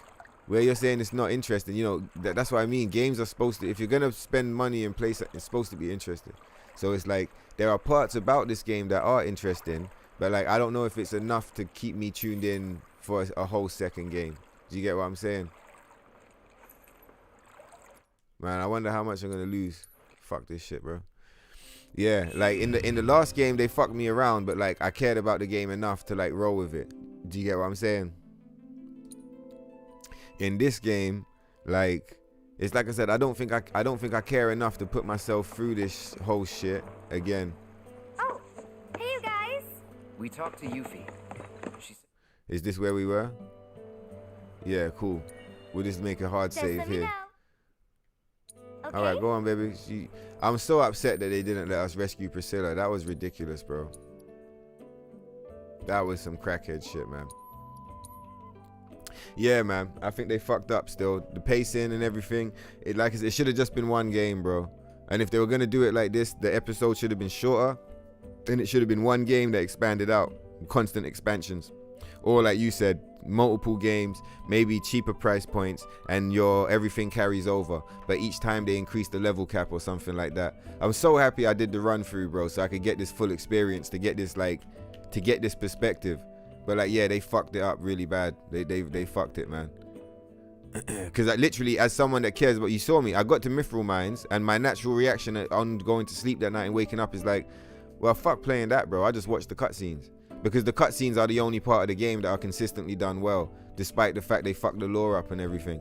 where you're saying it's not interesting, that's what I mean. Games are supposed to, if you're gonna spend money and play, it's supposed to be interesting. So it's like there are parts about this game that are interesting, but like I don't know if it's enough to keep me tuned in for a whole second game. Do you get what I'm saying? Man, I wonder how much I'm gonna lose. Fuck this shit, bro. Yeah, like in the last game they fucked me around, but like I cared about the game enough to like roll with it. Do you get what I'm saying? In this game, like it's like I said, I don't think I care enough to put myself through this whole shit again. Oh, hey you guys. We talked to Yuffie. Is this where we were? Yeah, cool. We'll just make a hard save here. Okay. Alright, go on, baby. I'm so upset that they didn't let us rescue Priscilla. That was ridiculous, bro. That was some crackhead shit, man. Yeah, man. I think they fucked up still. The pacing and everything. It should have just been one game, bro. And if they were going to do it like this, the episode should have been shorter. Then it should have been one game that expanded out. Constant expansions. Or like you said, multiple games, maybe cheaper price points, and everything carries over. But each time they increase the level cap or something like that. I'm so happy I did the run through, bro, so I could get this full experience, to get this perspective. But like, yeah, they fucked it up really bad. They fucked it, man. Because like, literally, as someone that cares about, you saw me, I got to Mythril Mines, and my natural reaction on going to sleep that night and waking up is like, well, fuck playing that, bro. I just watched the cutscenes. Because the cutscenes are the only part of the game that are consistently done well, despite the fact they fucked the lore up and everything.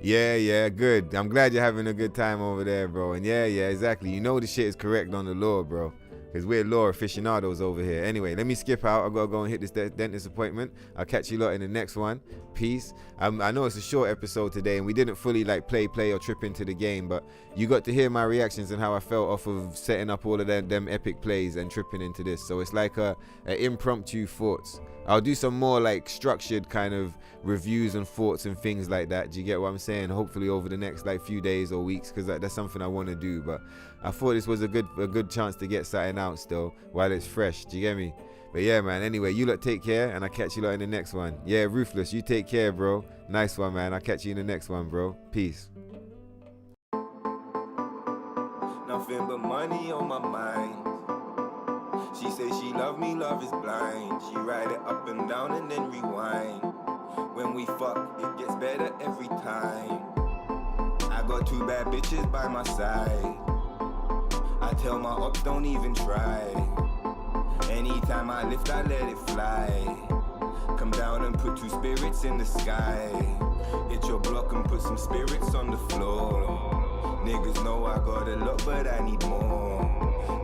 Yeah, good. I'm glad you're having a good time over there, bro. And yeah, exactly. The shit is correct on the lore, bro. because we're law aficionados over here. Anyway, let me skip out. I gotta go and hit this dentist appointment. I'll catch you lot in the next one. Peace. I know it's a short episode today, and we didn't fully like play or trip into the game, but you got to hear my reactions and how I felt off of setting up all of them epic plays and tripping into this. So it's like a impromptu thoughts. I'll do some more like structured kind of reviews and thoughts and things like that. Do you get what I'm saying? Hopefully over the next like few days or weeks, because that's something I want to do. But I thought this was a good chance to get something out still while it's fresh. Do you get me? But yeah, man, anyway, you lot take care, and I'll catch you lot in the next one. Yeah, Ruthless, you take care, bro. Nice one, man. I'll catch you in the next one, bro. Peace. Nothing but money on my mind. She say she love me, love is blind. She ride it up and down and then rewind. When we fuck, it gets better every time. I got 2 bad bitches by my side. I tell my ops don't even try. Anytime I lift, I let it fly. Come down and put 2 spirits in the sky. Hit your block and put some spirits on the floor. Niggas know I got a lot, but I need more.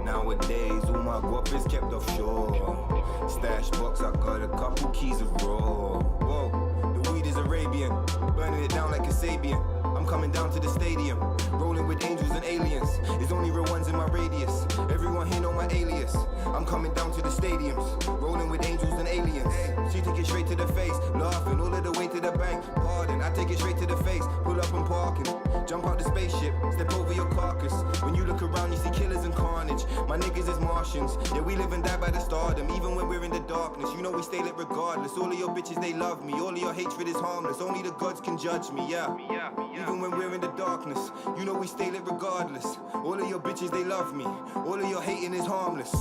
Nowadays, all my guap is kept offshore. Stash box, I got a couple keys of raw. Whoa, the weed is Arabian, burning it down like a Sabian. I'm coming down to the stadium, rolling with angels and aliens. There's only real ones in my radius. Everyone here know my alias. I'm coming down to the stadiums, rolling with angels and aliens. She take it straight to the face, laughing all of the way to the bank. Pardon, I take it straight to the face, pull up and parking. Jump out the spaceship, step over your carcass. When you look around, you see killers and carnage. My niggas is Martians, yeah, we live and die by the stardom. Even when we're in the darkness, you know we stay lit regardless. All of your bitches, they love me. All of your hatred is harmless. Only the gods can judge me, yeah. Even when we're in the darkness, you know we stay lit regardless. All of your bitches, they love me. All of your hating is harmless.